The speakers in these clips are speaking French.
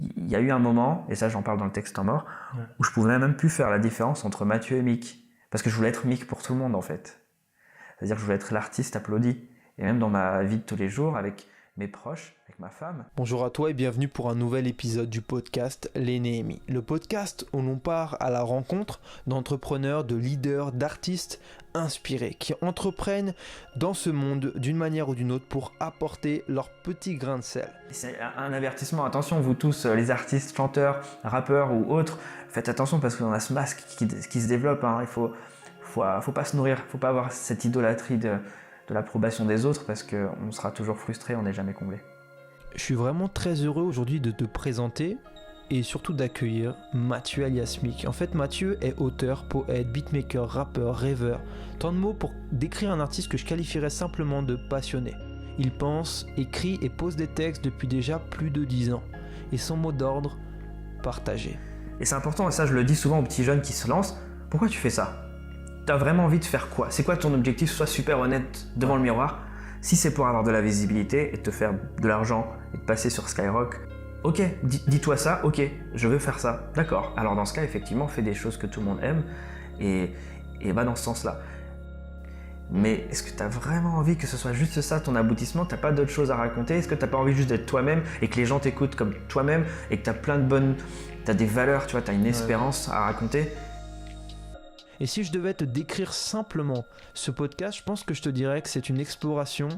Il y a eu un moment, et ça j'en parle dans le texte en mort, où je pouvais même plus faire la différence entre Mathieu et Mick. Parce que je voulais être Mick pour tout le monde en fait. C'est-à-dire que je voulais être l'artiste applaudi. Et même dans ma vie de tous les jours, avec mes proches, avec ma femme. Bonjour à toi et bienvenue pour un nouvel épisode du podcast Les Néhémies. Le podcast où l'on part à la rencontre d'entrepreneurs, de leaders, d'artistes inspirés qui entreprennent dans ce monde d'une manière ou d'une autre pour apporter leur petit grain de sel. C'est un avertissement, attention vous tous, les artistes, chanteurs, rappeurs ou autres, faites attention parce qu'on a ce masque qui se développe, hein. Il faut pas se nourrir, faut pas avoir cette idolâtrie de l'approbation des autres parce qu'on sera toujours frustré, on n'est jamais comblé. Je suis vraiment très heureux aujourd'hui de te présenter et surtout d'accueillir Mathieu alias Mick. En fait, Mathieu est auteur, poète, beatmaker, rappeur, rêveur. Tant de mots pour décrire un artiste que je qualifierais simplement de passionné. Il pense, écrit et pose des textes depuis déjà plus de 10 ans. Et son mot d'ordre, partager. Et c'est important, et ça je le dis souvent aux petits jeunes qui se lancent, pourquoi tu fais ça ? T'as vraiment envie de faire quoi ? C'est quoi ton objectif ? Sois super honnête devant le miroir. Si c'est pour avoir de la visibilité et te faire de l'argent et de passer sur Skyrock, ok, dis-toi ça, ok, je veux faire ça, d'accord. Alors dans ce cas, effectivement, fais des choses que tout le monde aime et va dans ce sens-là. Mais est-ce que tu as vraiment envie que ce soit juste ça ton aboutissement ? T'as pas d'autres choses à raconter ? Est-ce que t'as pas envie juste d'être toi-même et que les gens t'écoutent comme toi-même et que t'as des valeurs, tu vois, t'as une espérance à raconter ? Et si je devais te décrire simplement ce podcast, je pense que je te dirais que c'est une exploration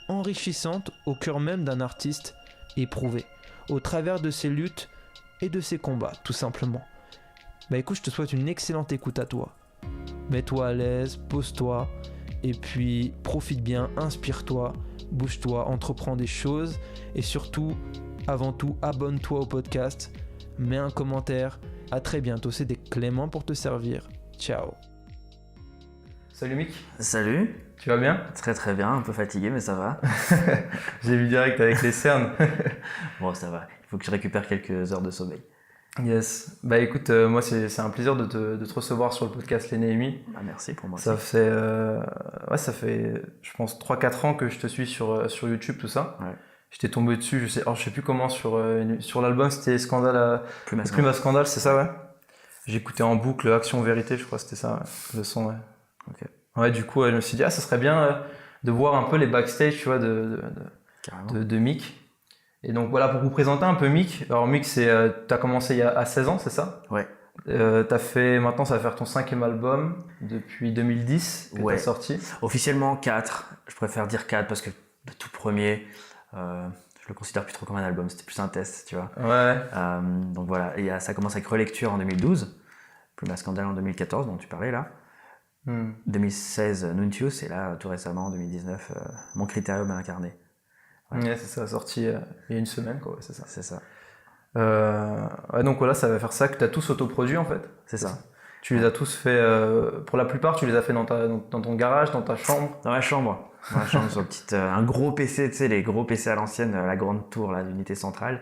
enrichissante au cœur même d'un artiste éprouvé, au travers de ses luttes et de ses combats, tout simplement. Bah écoute, je te souhaite une excellente écoute à toi. Mets-toi à l'aise, pose-toi, et puis profite bien, inspire-toi, bouge-toi, entreprends des choses, et surtout, avant tout, abonne-toi au podcast, mets un commentaire. À très bientôt, c'était Clément pour te servir. Ciao. Salut Mick, Salut, tu vas bien? très très bien, un peu fatigué mais ça va. J'ai vu direct avec les cernes. Bon ça va, il faut que je récupère quelques heures de sommeil. Yes. Bah écoute, moi c'est un plaisir de te recevoir sur le podcast Les Néhémies. Ah, merci pour moi. Ça fait, ça fait je pense 3-4 ans que je te suis sur YouTube, tout ça. Ouais. J'étais tombé dessus, je sais plus comment, sur l'album, c'était Scandale, Plume à Plume à Scandale, c'est ça, ouais. J'écoutais en boucle Action Vérité, je crois que c'était ça, ouais, le son, ouais. Ok. Ouais, du coup, je me suis dit, ça serait bien de voir un peu les backstage, tu vois, de Mick. Et donc voilà, pour vous présenter un peu Mick. Alors Mick, t'as commencé à 16 ans, c'est ça? Ouais. Maintenant ça va faire ton 5e album depuis 2010 que t'as sorti. Officiellement 4, je préfère dire 4 parce que le tout premier, je le considère plus trop comme un album, c'était plus un test, tu vois. Ouais. Donc voilà, et ça commence avec Relecture en 2012, Plume à Scandale en 2014 dont tu parlais là. 2016 Nuntius et là tout récemment en 2019 Mon Critérium incarné. Ouais, c'est ça, sorti il y a une semaine quoi, ouais, c'est ça. C'est ça. Ouais, donc voilà, ça va faire ça que tu as tous autoproduit en fait. C'est ça. Tu les as tous fait, pour la plupart tu les as fait dans ton garage, dans ta chambre. Dans la chambre sur un gros PC, tu sais les gros PC à l'ancienne, la grande tour là d'unité centrale.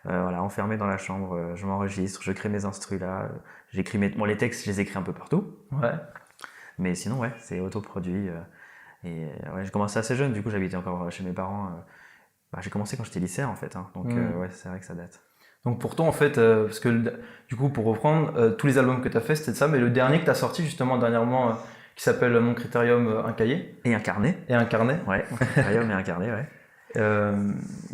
Voilà, enfermé dans la chambre, je m'enregistre, je crée mes instrus là, j'écris les textes, je les écris un peu partout. Ouais. Mais sinon ouais, c'est autoproduit. Et ouais, j'ai commencé assez jeune, du coup j'habitais encore chez mes parents. J'ai commencé quand j'étais lycéen en fait, hein. Donc ouais, c'est vrai que ça date. Donc pour toi en fait, parce que du coup pour reprendre, tous les albums que tu as fait c'était de ça, mais le dernier que tu as sorti justement dernièrement, qui s'appelle Mon Critérium, un cahier. Et un carnet. Et un carnet. Ouais, Mon Critérium et un carnet, ouais.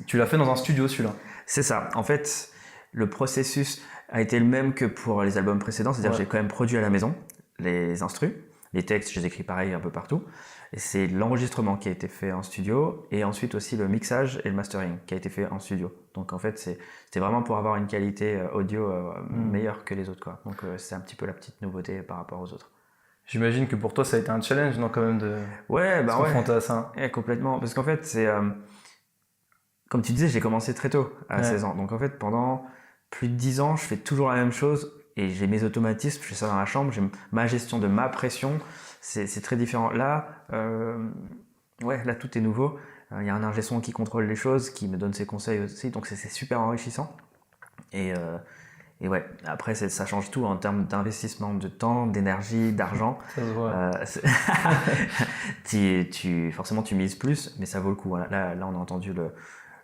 Tu l'as fait dans un studio celui-là. C'est ça, en fait le processus a été le même que pour les albums précédents, c'est-à-dire que j'ai quand même produit à la maison les instrus, les textes je les écris pareil un peu partout. Et c'est l'enregistrement qui a été fait en studio et ensuite aussi le mixage et le mastering qui a été fait en studio. Donc en fait c'était vraiment pour avoir une qualité audio meilleure que les autres quoi. Donc c'est un petit peu la petite nouveauté par rapport aux autres. J'imagine que pour toi ça a été un challenge non quand même de se confronter à ça. Ouais, complètement. Parce qu'en fait c'est comme tu disais j'ai commencé très tôt à 16 ans. Donc en fait pendant plus de 10 ans je fais toujours la même chose et j'ai mes automatismes, je fais ça dans la chambre, j'ai ma gestion de ma pression. C'est très différent. Là, là tout est nouveau. Il y a un ingé son qui contrôle les choses, qui me donne ses conseils aussi, donc c'est super enrichissant. Et ouais, après ça change tout en termes d'investissement de temps, d'énergie, d'argent. Ça se voit. Forcément tu mises plus, mais ça vaut le coup. Là on a entendu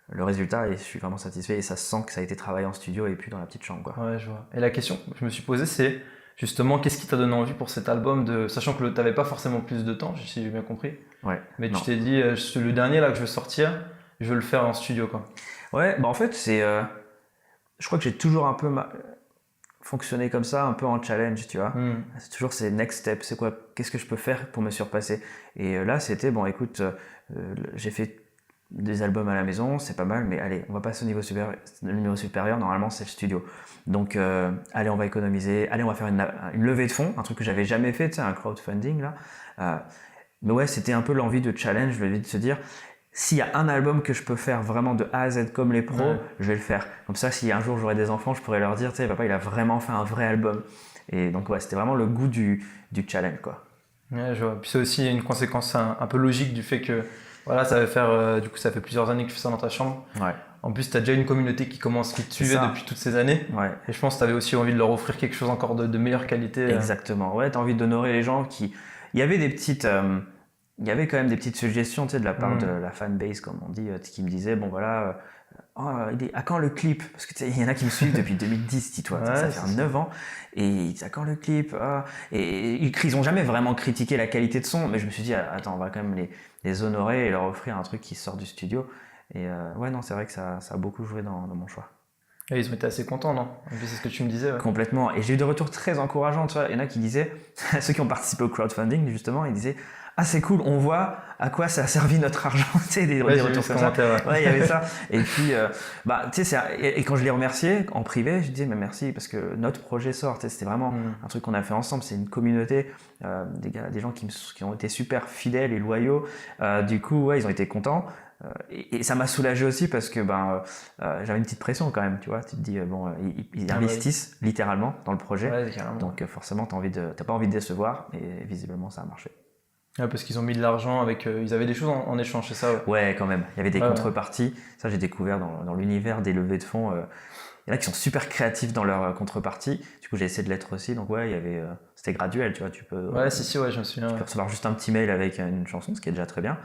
le résultat et je suis vraiment satisfait et ça se sent que ça a été travaillé en studio et puis dans la petite chambre, quoi. Ouais, je vois. Et la question que je me suis posée, c'est justement, qu'est-ce qui t'a donné envie pour cet album, sachant que tu n'avais pas forcément plus de temps, si j'ai bien compris. Ouais. Mais Non. tu t'es dit, le dernier là que je veux sortir, je veux le faire en studio, quoi. Ouais, bah en fait, je crois que j'ai toujours un peu fonctionné comme ça, un peu en challenge, tu vois. C'est toujours ces next steps, c'est quoi, qu'est-ce que je peux faire pour me surpasser. Et là, c'était, bon, écoute, j'ai fait des albums à la maison, c'est pas mal, mais allez, on va passer au niveau supérieur. Le niveau supérieur, normalement, c'est le studio. Donc, allez, on va économiser, allez, on va faire une levée de fonds, un truc que j'avais jamais fait, tu sais, un crowdfunding, là. Mais ouais, c'était un peu l'envie de challenge, l'envie de se dire, s'il y a un album que je peux faire vraiment de A à Z comme les pros, je vais le faire. Comme ça, si un jour j'aurai des enfants, je pourrais leur dire, tu sais, papa, il a vraiment fait un vrai album. Et donc, ouais, c'était vraiment le goût du challenge, quoi. Ouais, je vois. Puis c'est aussi une conséquence un peu logique du fait que, voilà, ça va faire, du coup, ça fait plusieurs années que tu fais ça dans ta chambre. Ouais. En plus, tu as déjà une communauté qui te suivait depuis toutes ces années. Ouais. Et je pense que tu avais aussi envie de leur offrir quelque chose encore de meilleure qualité. Exactement. Ouais, tu as envie d'honorer les gens qui. Il y avait des petites. Il y avait quand même des petites suggestions, tu sais, de la part de la fanbase, comme on dit, qui me disaient, bon voilà, à quand le clip? Parce que il y en a qui me suivent depuis 2010, dis-toi, ça fait 9 ans, et ils disent, à quand le clip? Et ils ont jamais vraiment critiqué la qualité de son, mais je me suis dit, attends, on va quand même les honorer et leur offrir un truc qui sort du studio. Et ouais, non, c'est vrai que ça a beaucoup joué dans mon choix. Et ils ont été assez contents, non? En plus, c'est ce que tu me disais. Ouais. Complètement. Et j'ai eu des retours très encourageants, tu vois. Il y en a qui disaient, ceux qui ont participé au crowdfunding, justement, ils disaient, ah, c'est cool, on voit à quoi ça a servi notre argent, tu sais, des retours comme ça. Ouais, il y avait ça. Et puis, tu sais, et quand je les remerciais en privé, je disais, mais merci, parce que notre projet sort, tu sais, c'était vraiment un truc qu'on a fait ensemble, c'est une communauté, des gens qui ont été super fidèles et loyaux. Du coup, ouais, ils ont été contents. Et ça m'a soulagé aussi parce que j'avais une petite pression quand même, tu vois. Tu te dis, ils investissent littéralement dans le projet. Ouais, donc forcément, t'as pas envie de décevoir, et visiblement, ça a marché. Ouais, parce qu'ils ont mis de l'argent avec. Ils avaient des choses en échange, c'est ça? Ouais, quand même. Il y avait des contreparties. Ça, j'ai découvert dans l'univers des levées de fonds. Il y en a qui sont super créatifs dans leur contrepartie. Du coup, j'ai essayé de l'être aussi. Donc, ouais, c'était graduel, tu vois. Tu peux. Ouais, je me souviens. Tu peux recevoir juste un petit mail avec une chanson, ce qui est déjà très bien.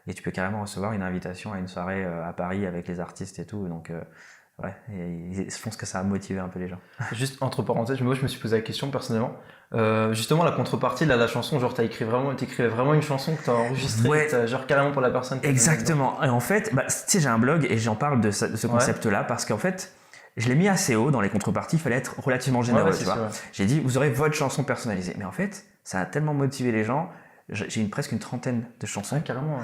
Et tu peux carrément recevoir une invitation à une soirée à Paris avec les artistes et tout. Donc, ouais, et je pense que ça a motivé un peu les gens. Juste entre parenthèses, moi je me suis posé la question personnellement. Justement, la contrepartie de la chanson, genre t'écrivais vraiment une chanson que t'as enregistrée, genre carrément pour la personne. Exactement. Et en fait, tu sais, j'ai un blog et j'en parle de ce concept-là parce qu'en fait, je l'ai mis assez haut dans les contreparties, il fallait être relativement généreux, tu vois. Sûr, ouais. J'ai dit, vous aurez votre chanson personnalisée. Mais en fait, ça a tellement motivé les gens. J'ai presque une trentaine de chansons. Carrément.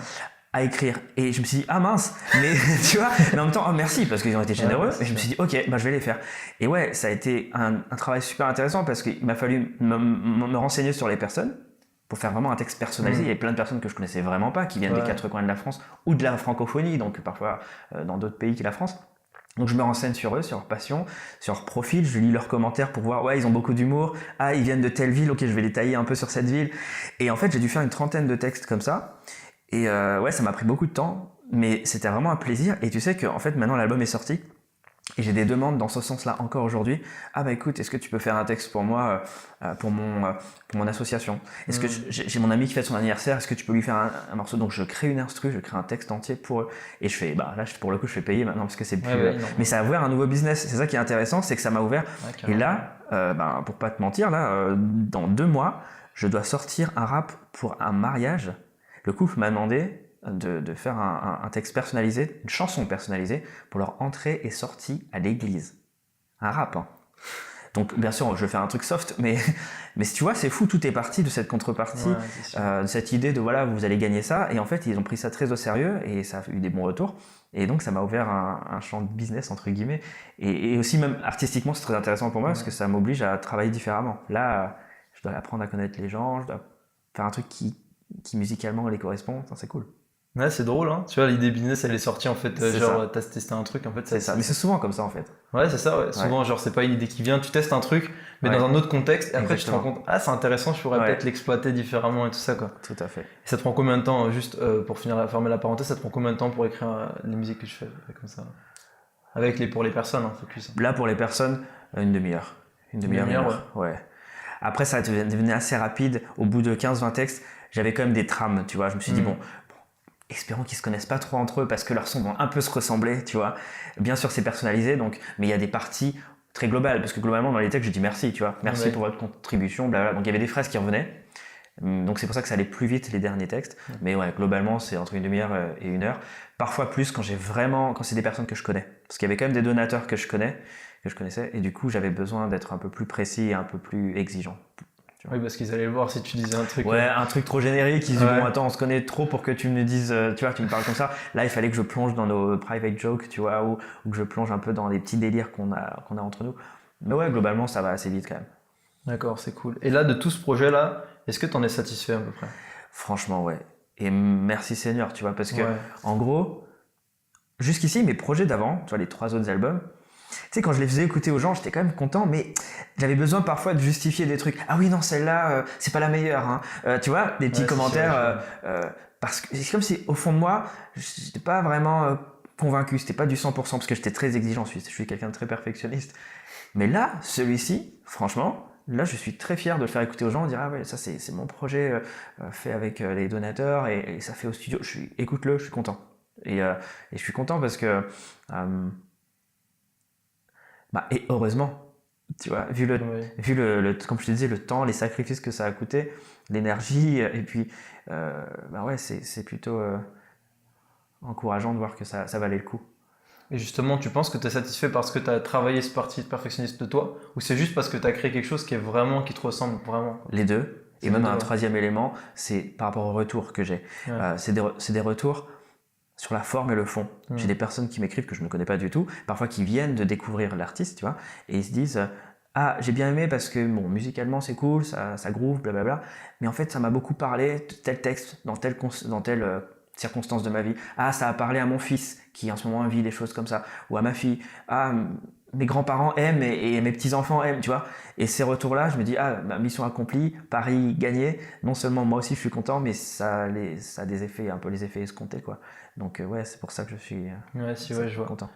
À écrire, et je me suis dit ah mince, mais tu vois, mais en même temps merci parce qu'ils ont été généreux, et je me suis dit ok, je vais les faire. Et ouais, ça a été un travail super intéressant parce qu'il m'a fallu me renseigner sur les personnes pour faire vraiment un texte personnalisé. Il y avait plein de personnes que je connaissais vraiment pas, qui viennent des quatre coins de la France ou de la francophonie, donc parfois dans d'autres pays que la France. Donc je me renseigne sur eux, sur leur passion, sur leur profil, je lis leurs commentaires pour voir, ouais, ils ont beaucoup d'humour, ils viennent de telle ville, ok, je vais les tailler un peu sur cette ville. Et en fait, j'ai dû faire une trentaine de textes comme ça. Et ouais, ça m'a pris beaucoup de temps, mais c'était vraiment un plaisir. Et tu sais que en fait, maintenant l'album est sorti et j'ai des demandes dans ce sens-là encore aujourd'hui. Écoute, est-ce que tu peux faire un texte pour moi, pour mon association? Est-ce que j'ai mon ami qui fête son anniversaire? Est-ce que tu peux lui faire un morceau? Donc je crée une instru, je crée un texte entier pour eux. Et je fais, là pour le coup, je fais payer maintenant parce que c'est plus. Mais ça a ouvert un nouveau business. C'est ça qui est intéressant, c'est que ça m'a ouvert. Et là, pour pas te mentir, dans 2 mois, je dois sortir un rap pour un mariage. Le couple m'a demandé de faire un texte personnalisé, une chanson personnalisée pour leur entrée et sortie à l'église. Un rap, hein. Donc bien sûr, je vais faire un truc soft, mais si tu vois, c'est fou, tout est parti de cette contrepartie, de cette idée de voilà, vous allez gagner ça. Et en fait, ils ont pris ça très au sérieux et ça a eu des bons retours. Et donc, ça m'a ouvert un champ de business, entre guillemets. Et aussi, même artistiquement, c'est très intéressant pour moi parce que ça m'oblige à travailler différemment. Là, je dois apprendre à connaître les gens, je dois faire un truc qui musicalement les correspond, c'est cool. Ouais, c'est drôle, hein. Tu vois, l'idée business, elle est sortie en fait, t'as testé un truc en fait. C'est ça, mais c'est souvent comme ça en fait. Ouais, c'est ça, ouais. Souvent, genre, c'est pas une idée qui vient, tu testes un truc, mais dans un autre contexte, et après tu te rends compte, c'est intéressant, je pourrais peut-être l'exploiter différemment et tout ça, quoi. Tout à fait. Et ça te prend combien de temps, juste pour fermer la parenthèse, ça te prend combien de temps pour écrire les musiques que je fais comme ça? Pour les personnes, hein, focus. Là, pour les personnes, une demi-heure. Une demi-heure, ouais. Après, ça devenait assez rapide. Au bout de 15-20 textes, j'avais quand même des trames, tu vois. Je me suis dit, bon, espérons qu'ils se connaissent pas trop entre eux parce que leurs sons vont un peu se ressembler, tu vois. Bien sûr, c'est personnalisé, donc, mais il y a des parties très globales, parce que globalement, dans les textes, je dis merci, tu vois. Merci pour votre contribution, blablabla. Donc, il y avait des phrases qui revenaient. Donc, c'est pour ça que ça allait plus vite, les derniers textes. Mais ouais, globalement, c'est entre une demi-heure et 1 heure. Parfois plus quand c'est des personnes que je connais. Parce qu'il y avait quand même des donateurs que je connaissais, et du coup, j'avais besoin d'être un peu plus précis et un peu plus exigeant. Oui, parce qu'ils allaient le voir si tu disais un truc. Ouais, un truc trop générique, ils disent bon attends, on se connaît trop pour que tu me dises, tu vois, tu me parles comme ça. Là, il fallait que je plonge dans nos private jokes, tu vois, ou que je plonge un peu dans les petits délires qu'on a entre nous. Mais ouais, globalement, ça va assez vite quand même. D'accord, c'est cool. Et là, de tout ce projet-là, est-ce que tu en es satisfait à peu près? Franchement, ouais. Et merci Seigneur, tu vois, parce que en gros, jusqu'ici, mes projets d'avant, tu vois, les 3 autres albums, tu sais, quand je les faisais écouter aux gens, j'étais quand même content, mais j'avais besoin parfois de justifier des trucs. Ah oui, non, celle-là, c'est pas la meilleure. Hein. Tu vois, des petits commentaires. Parce que c'est comme si, au fond de moi, j'étais pas vraiment convaincu. C'était pas du 100%, parce que j'étais très exigeant. Je suis quelqu'un de très perfectionniste. Mais là, celui-ci, franchement, là, je suis très fier de le faire écouter aux gens, dire ah ouais, ça c'est mon projet fait avec les donateurs et ça fait au studio. Écoute-le, je suis content. Et je suis content parce que et heureusement, tu vois, vu le comme je te disais, le temps, les sacrifices que ça a coûté, l'énergie, et puis c'est plutôt encourageant de voir que ça valait le coup. Et justement, tu penses que tu es satisfait parce que tu as travaillé ce parti perfectionniste de toi, ou c'est juste parce que tu as créé quelque chose qui te ressemble vraiment? Les deux. Et même un troisième élément, c'est par rapport au retour que j'ai. C'est des retours sur la forme et le fond. J'ai des personnes qui m'écrivent que je ne connais pas du tout, parfois qui viennent de découvrir l'artiste, tu vois, et ils se disent ah, j'ai bien aimé parce que bon, musicalement c'est cool, ça groove, blablabla, mais en fait ça m'a beaucoup parlé de tel texte, dans telle circonstance de ma vie. Ah, ça a parlé à mon fils qui en ce moment vit des choses comme ça, ou à ma fille. Ah, mes grands-parents aiment et mes petits-enfants aiment, tu vois. Et ces retours-là, je me dis, ah, ma mission accomplie, pari gagné. Non seulement moi aussi je suis content, mais ça a des effets, un peu les effets escomptés, quoi. Donc ouais, c'est pour ça que je suis je vois. Content.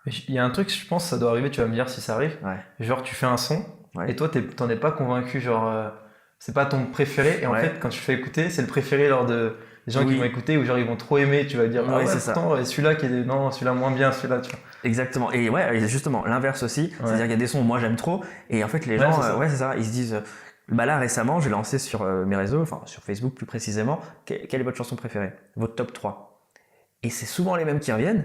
Il y a un truc, je pense, ça doit arriver, tu vas me dire si ça arrive. Genre, tu fais un son, et toi, t'en es pas convaincu, genre, c'est pas ton préféré, et en fait, quand tu fais écouter, c'est le préféré lors de des gens qui vont écouter, ou genre ils vont trop aimer, tu vas dire, c'est pourtant, et celui-là non, celui-là moins bien, celui-là, tu vois. Exactement. Et et justement, l'inverse aussi, c'est-à-dire qu'il y a des sons où moi j'aime trop, et en fait les gens, c'est ça, ils se disent, là récemment, j'ai lancé sur mes réseaux, enfin sur Facebook plus précisément, quelle est votre chanson préférée, votre top 3. Et c'est souvent les mêmes qui reviennent,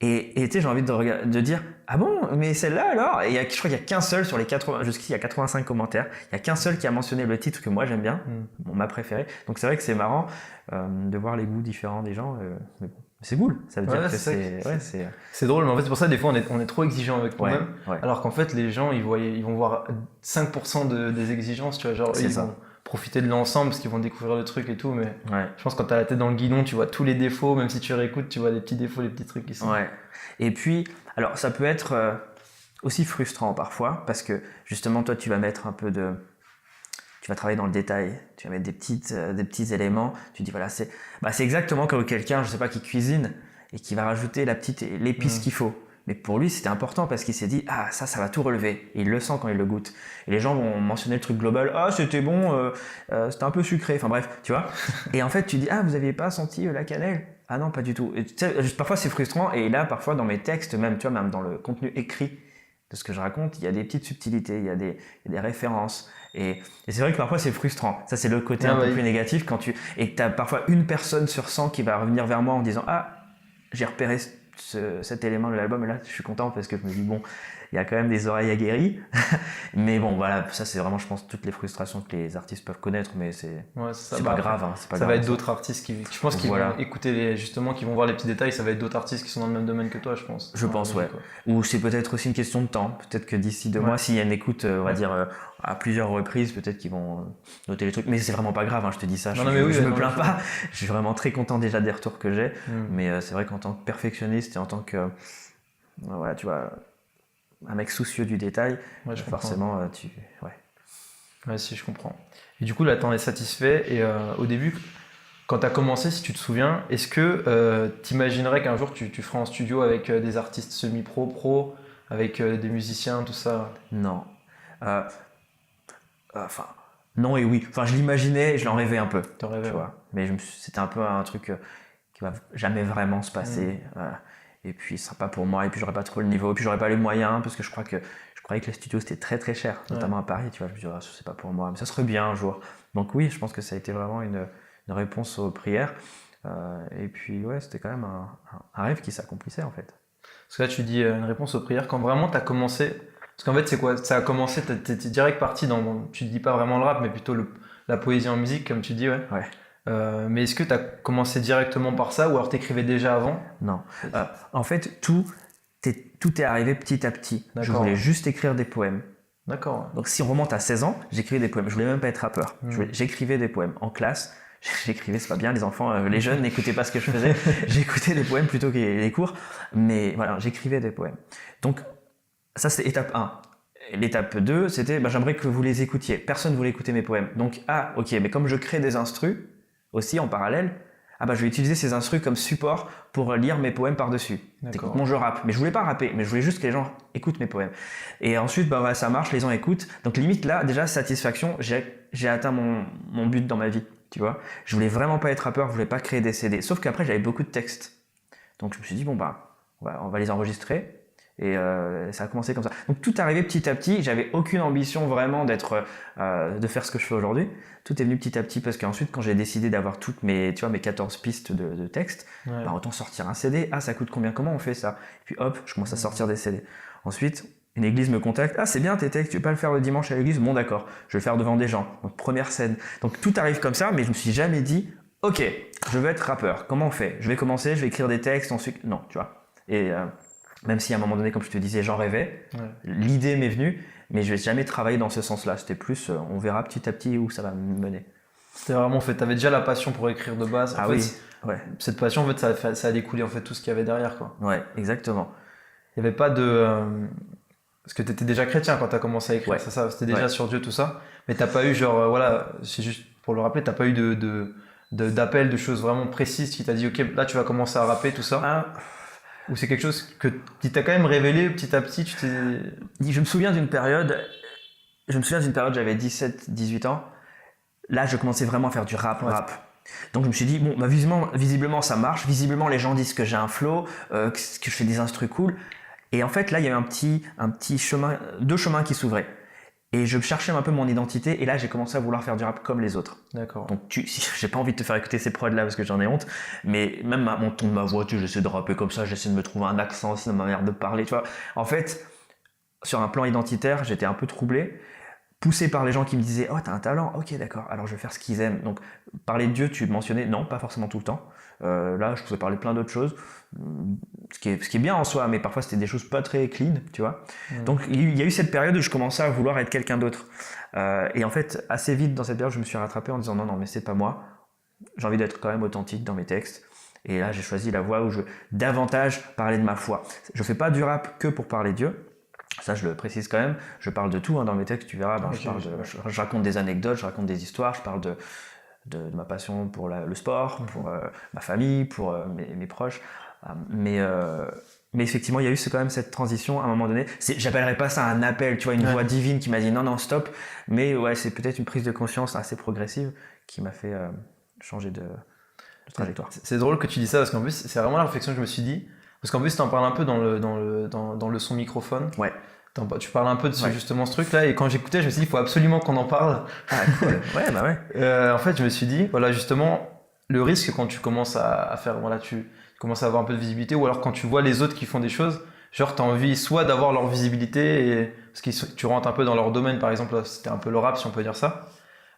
et tu sais, j'ai envie de dire, ah bon, mais celle-là alors? Et je crois qu'il n'y a qu'un seul sur les 80, jusqu'ici il y a 85 commentaires, il n'y a qu'un seul qui a mentionné le titre que moi j'aime bien, ma préférée. Donc c'est vrai que c'est marrant de voir les goûts différents des gens, mais bon. C'est cool, ça veut dire que c'est drôle, mais en fait c'est pour ça des fois on est trop exigeant avec nous-mêmes, alors qu'en fait les gens ils vont voir 5% des exigences, tu vois, genre ils vont profiter de l'ensemble parce qu'ils vont découvrir le truc et tout, mais je pense que quand t'as la tête dans le guidon, tu vois tous les défauts, même si tu réécoutes, tu vois des petits défauts, des petits trucs qui sont... Et puis, alors ça peut être aussi frustrant parfois, parce que justement toi tu vas mettre un peu de... Tu vas travailler dans le détail, tu vas mettre des petits éléments, tu dis voilà, c'est exactement comme quelqu'un, je sais pas, qui cuisine et qui va rajouter l'épice qu'il faut. Mais pour lui, c'était important parce qu'il s'est dit ah, ça va tout relever. Et il le sent quand il le goûte. Et les gens vont mentionner le truc global, ah, c'était bon, c'était un peu sucré, enfin bref, tu vois. Et en fait, tu dis ah, vous aviez pas senti la cannelle? Ah non, pas du tout. Et, parfois, c'est frustrant. Et là, parfois, dans mes textes, même dans le contenu écrit de ce que je raconte, il y a des petites subtilités, il y a des références. Et c'est vrai que parfois c'est frustrant. Ça, c'est le côté un peu plus négatif quand tu as parfois une personne sur 100 qui va revenir vers moi en disant ah, j'ai repéré cet élément de l'album, et là je suis content parce que je me dis bon, il y a quand même des oreilles aguerries. Mais bon, voilà, ça c'est vraiment, je pense, toutes les frustrations que les artistes peuvent connaître, mais c'est pas grave. Hein, ça va être d'autres artistes qui vont écouter justement, qui vont voir les petits détails. Ça va être d'autres artistes qui sont dans le même domaine que toi, je pense. Je pense, ouais. Ou c'est peut-être aussi une question de temps. Peut-être que d'ici 2 mois, s'il y a une écoute, on va dire, à plusieurs reprises, peut-être qu'ils vont noter les trucs. Mais c'est vraiment pas grave, hein, je te dis ça. Je me plains pas. Je suis vraiment très content déjà des retours que j'ai. Mais c'est vrai qu'en tant que perfectionniste et en tant que, voilà, tu vois, un mec soucieux du détail, forcément, si, je comprends. Et du coup, là, t'en es satisfait. Et au début, quand t'as commencé, si tu te souviens, est-ce que t'imaginerais qu'un jour tu feras en studio avec des artistes semi-pro, pro, avec des musiciens, tout ça? Non. Non et oui. Enfin, je l'imaginais, je l'en rêvais un peu. T'en rêvais, tu vois. Mais c'était un peu un truc va jamais vraiment se passer. Et puis, ce sera pas pour moi. Et puis, j'aurais pas trop le niveau. Et puis, j'aurais pas les moyens parce que je croyais que les studios, c'était très, très cher, notamment à Paris. Tu vois, je me disais, c'est pas pour moi. Mais ça serait bien un jour. Donc, oui, je pense que ça a été vraiment une réponse aux prières. Et puis, ouais, c'était quand même un rêve qui s'accomplissait, en fait. Parce que là, tu dis une réponse aux prières. Quand vraiment tu as commencé... Parce qu'en fait, c'est quoi? Ça a commencé, t'es direct parti dans... Tu dis pas vraiment le rap, mais plutôt la poésie en musique, comme tu dis, ouais. Mais est-ce que tu as commencé directement par ça ou alors t'écrivais déjà avant? Non. En fait, tout est arrivé petit à petit. D'accord. Je voulais juste écrire des poèmes. D'accord. Donc si on remonte à 16 ans, j'écrivais des poèmes. Je voulais même pas être rappeur. J'écrivais des poèmes en classe. J'écrivais, c'est pas bien, les enfants, les jeunes n'écoutaient pas ce que je faisais. J'écoutais des poèmes plutôt que les cours. Mais voilà, j'écrivais des poèmes. Donc ça, c'était étape 1. L'étape 2, c'était j'aimerais que vous les écoutiez. Personne ne voulait écouter mes poèmes. Donc, ok, mais comme je crée des instrus aussi en parallèle, je vais utiliser ces instrus comme support pour lire mes poèmes par-dessus. Techniquement, je rappe. Mais je voulais pas rapper, mais je voulais juste que les gens écoutent mes poèmes. Et ensuite, ça marche, les gens écoutent. Donc, limite là, déjà, satisfaction, j'ai atteint mon but dans ma vie. Tu vois, je voulais vraiment pas être rappeur, je voulais pas créer des CD. Sauf qu'après, j'avais beaucoup de textes. Donc, je me suis dit, on va les enregistrer. Et ça a commencé comme ça. Donc tout est arrivé petit à petit. J'avais aucune ambition vraiment de faire ce que je fais aujourd'hui. Tout est venu petit à petit parce qu'ensuite, quand j'ai décidé d'avoir toutes mes 14 pistes de texte, autant sortir un CD. Ah, ça coûte combien? Comment on fait ça? Et puis hop, je commence à sortir des CD. Ensuite, une église me contacte. Ah, c'est bien tes textes, tu veux pas le faire le dimanche à l'église? Bon, d'accord, je vais le faire devant des gens. Donc première scène. Donc tout arrive comme ça, mais je me suis jamais dit, ok, je veux être rappeur. Comment on fait? Je vais commencer, je vais écrire des textes, ensuite, non, tu vois. Et même si à un moment donné, comme je te disais, j'en rêvais, l'idée m'est venue, mais je n'ai jamais travaillé dans ce sens-là. C'était plus, on verra petit à petit où ça va me mener. C'était vraiment fait, tu avais déjà la passion pour écrire de base. En fait, oui, ouais. Cette passion, en fait, ça a découlé en fait, tout ce qu'il y avait derrière, quoi. Ouais, exactement. Il n'y avait pas de... Parce que tu étais déjà chrétien quand tu as commencé à écrire, ouais. ça, c'était déjà sur Dieu, tout ça. Mais tu n'as pas eu, genre, voilà, c'est juste pour le rappeler, tu n'as pas eu d'appel, de choses vraiment précises qui t'a dit, ok, là tu vas commencer à rapper, tout ça. Ou c'est quelque chose qui t'a quand même révélé petit à petit, Je me souviens d'une période, j'avais 17-18 ans. Là, je commençais vraiment à faire du rap. Donc je me suis dit, visiblement ça marche, visiblement les gens disent que j'ai un flow, que je fais des instrus cool. Et en fait, là, il y avait un petit chemin, 2 chemins qui s'ouvraient. Et je cherchais un peu mon identité, et là j'ai commencé à vouloir faire du rap comme les autres. D'accord. Donc j'ai pas envie de te faire écouter ces prods là parce que j'en ai honte, mais même mon ton de ma voix, j'essaie de rapper comme ça, j'essaie de me trouver un accent aussi dans ma manière de parler, tu vois. En fait, sur un plan identitaire, j'étais un peu troublé, poussé par les gens qui me disaient « Oh, t'as un talent, ok d'accord, alors je vais faire ce qu'ils aiment. » Donc parler de Dieu, tu mentionnais, non, pas forcément tout le temps. Là, je pouvais parler de plein d'autres choses, ce qui est bien en soi, mais parfois c'était des choses pas très clean, tu vois. Donc il y a eu cette période où je commençais à vouloir être quelqu'un d'autre. Et en fait, assez vite dans cette période, je me suis rattrapé en disant non, mais c'est pas moi. J'ai envie d'être quand même authentique dans mes textes. Et là, j'ai choisi la voie où je veux davantage parler de ma foi. Je fais pas du rap que pour parler de Dieu. Ça, je le précise quand même. Je parle de tout dans mes textes, tu verras. Je raconte des anecdotes, je raconte des histoires, je parle de ma passion pour le sport, pour ma famille, pour mes proches. Mais effectivement, il y a eu quand même cette transition à un moment donné. J'appellerais pas ça un appel, tu vois, une voix divine qui m'a dit non, stop. Mais ouais, c'est peut-être une prise de conscience assez progressive qui m'a fait changer de trajectoire. C'est drôle que tu dis ça parce qu'en plus, c'est vraiment la réflexion que je me suis dit. Parce qu'en plus, tu en parles un peu dans le son microphone. Ouais. Tu parles un peu de justement ce truc-là. Et quand j'écoutais, je me suis dit, il faut absolument qu'on en parle. Ah, cool. Ouais. En fait, je me suis dit, voilà, justement, le risque quand tu commences à faire, voilà, tu commences à avoir un peu de visibilité, ou alors quand tu vois les autres qui font des choses, genre, tu as envie soit d'avoir leur visibilité, parce que tu rentres un peu dans leur domaine, par exemple, c'était un peu le rap, si on peut dire ça.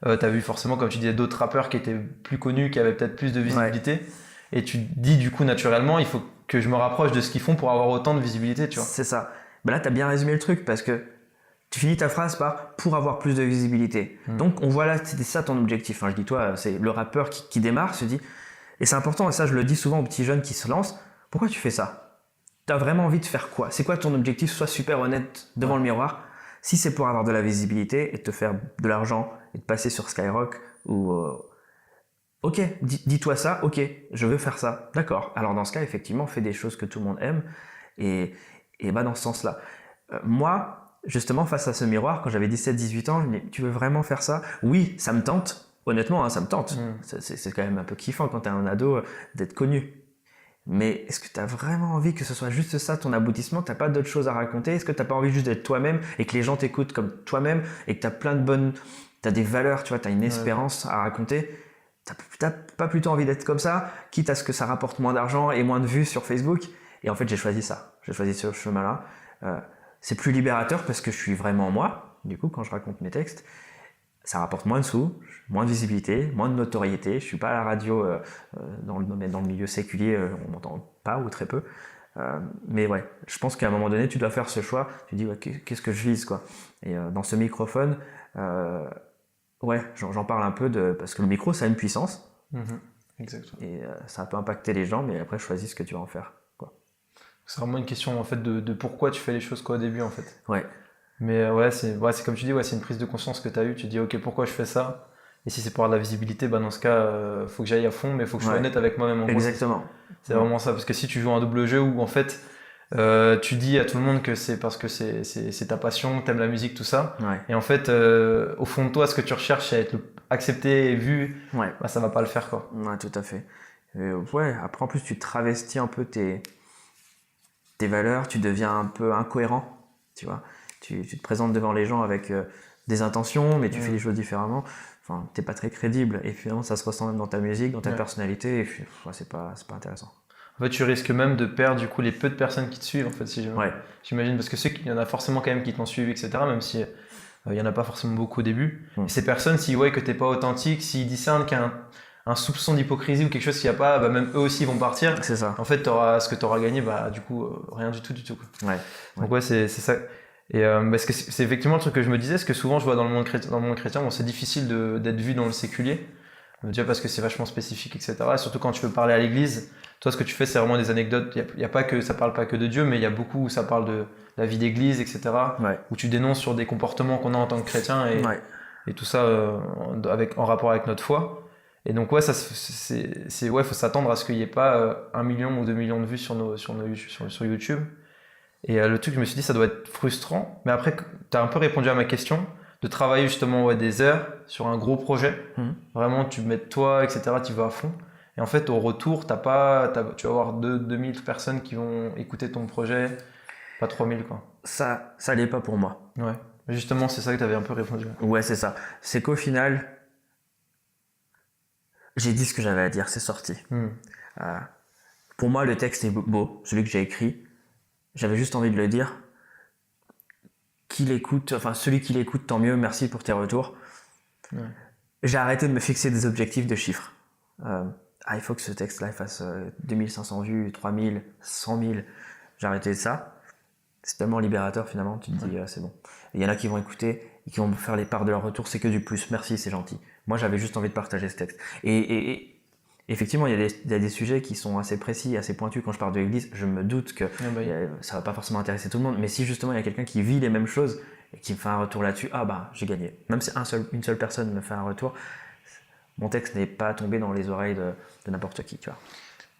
Tu as vu forcément, comme tu disais, d'autres rappeurs qui étaient plus connus, qui avaient peut-être plus de visibilité. Ouais. Et tu te dis, du coup, naturellement, il faut que je me rapproche de ce qu'ils font pour avoir autant de visibilité, tu vois. C'est ça. Là, tu as bien résumé le truc parce que tu finis ta phrase par « pour avoir plus de visibilité ». Donc, on voit là, c'était ça ton objectif. Je dis, toi, c'est le rappeur qui démarre, se dit, et c'est important, et ça, je le dis souvent aux petits jeunes qui se lancent, pourquoi tu fais ça? Tu as vraiment envie de faire quoi? C'est quoi ton objectif? Sois super honnête devant le miroir. Si c'est pour avoir de la visibilité et te faire de l'argent et de passer sur Skyrock ou... Ok, dis-toi ça, ok, je veux faire ça, d'accord. Alors dans ce cas, effectivement, fais des choses que tout le monde aime et dans ce sens-là. Moi, justement, face à ce miroir, quand j'avais 17-18 ans, je me dis, tu veux vraiment faire ça? Oui, ça me tente, honnêtement, hein, ça me tente. C'est quand même un peu kiffant quand t'es un ado d'être connu. Mais est-ce que t'as vraiment envie que ce soit juste ça ton aboutissement? T'as pas d'autres choses à raconter? Est-ce que t'as pas envie juste d'être toi-même et que les gens t'écoutent comme toi-même et que t'as des valeurs, tu vois, t'as une espérance à raconter? T'as pas plutôt envie d'être comme ça, quitte à ce que ça rapporte moins d'argent et moins de vues sur Facebook? Et en fait, j'ai choisi ça. J'ai choisi ce chemin-là. C'est plus libérateur parce que je suis vraiment moi, du coup, quand je raconte mes textes. Ça rapporte moins de sous, moins de visibilité, moins de notoriété. Je suis pas à la radio dans le milieu séculier, on m'entend pas ou très peu. Mais ouais, je pense qu'à un moment donné, tu dois faire ce choix. Tu dis, ouais, qu'est-ce que je vise, quoi. Et dans ce microphone, ouais, j'en parle un peu parce que le micro, ça a une puissance. Exactement. Et ça peut impacter les gens, mais après, choisis ce que tu vas en faire, quoi. C'est vraiment une question en fait de pourquoi tu fais les choses quoi au début en fait. Ouais. Mais c'est comme tu dis, c'est une prise de conscience que tu as eue. Tu dis, ok, pourquoi je fais ça? Et si c'est pour avoir de la visibilité, dans ce cas, faut que j'aille à fond, mais il faut que je sois honnête avec moi-même. Exactement. C'est vraiment ça. Parce que si tu joues un double jeu où en fait, tu dis à tout le monde que c'est parce que c'est ta passion, t'aimes la musique, tout ça. Et en fait, au fond de toi, ce que tu recherches, c'est être accepté et vu. Ça va pas le faire, quoi. Ouais, tout à fait. Ouais, après, en plus, tu travestis un peu tes valeurs, tu deviens un peu incohérent, tu vois. Tu te présentes devant les gens avec des intentions, mais tu fais les choses différemment. Enfin, t'es pas très crédible. Et finalement, ça se ressent même dans ta musique, dans ta personnalité. Et puis, c'est pas intéressant. En fait, tu risques même de perdre du coup les peu de personnes qui te suivent, en fait, j'imagine, parce que il y en a forcément quand même qui t'ont suivi, etc. Même si il y en a pas forcément beaucoup au début. Et ces personnes, s'ils voient que t'es pas authentique, s'ils discernent qu'il y a un soupçon d'hypocrisie ou quelque chose qu'il n'y a pas, même eux aussi vont partir. C'est ça. En fait, ce que tu auras gagné, du coup, rien du tout. Quoi. Donc c'est ça. Et parce que c'est effectivement le truc que je me disais, parce que souvent je vois dans le monde chrétien, c'est difficile d'être vu dans le séculier, déjà parce que c'est vachement spécifique, etc. Et surtout quand tu veux parler à l'église, toi ce que tu fais c'est vraiment des anecdotes, y a pas que, ça parle pas que de Dieu, mais il y a beaucoup où ça parle de la vie d'église, etc. Où tu dénonces sur des comportements qu'on a en tant que chrétien et tout ça en rapport avec notre foi. Et donc faut s'attendre à ce qu'il n'y ait pas 1 million ou 2 millions de vues sur YouTube. Et le truc, je me suis dit, ça doit être frustrant. Mais après, tu as un peu répondu à ma question de travailler justement des heures sur un gros projet. Vraiment, tu mets toi, etc., tu vas à fond. Et en fait, au retour, tu vas avoir 2000 personnes qui vont écouter ton projet, pas 3000, quoi. Ça l'est pas pour moi. Ouais. Mais justement, c'est ça que tu avais un peu répondu. Ouais, c'est ça. C'est qu'au final, j'ai dit ce que j'avais à dire, c'est sorti. Pour moi, le texte est beau, celui que j'ai écrit. J'avais juste envie de le dire. Celui qui l'écoute, tant mieux, merci pour tes retours. J'ai arrêté de me fixer des objectifs de chiffres. Il faut que ce texte-là fasse 2500 vues, 3000, 100 000. J'ai arrêté ça. C'est tellement libérateur finalement, tu te dis c'est bon. Il y en a qui vont écouter et qui vont me faire les parts de leur retour, c'est que du plus, merci, c'est gentil. Moi j'avais juste envie de partager ce texte. Et effectivement, il y a des sujets qui sont assez précis, assez pointus. Quand je parle de l'église, je me doute que ça va pas forcément intéresser tout le monde. Mais si justement il y a quelqu'un qui vit les mêmes choses et qui me fait un retour là-dessus, j'ai gagné. Même si une seule personne me fait un retour, mon texte n'est pas tombé dans les oreilles de n'importe qui, tu vois.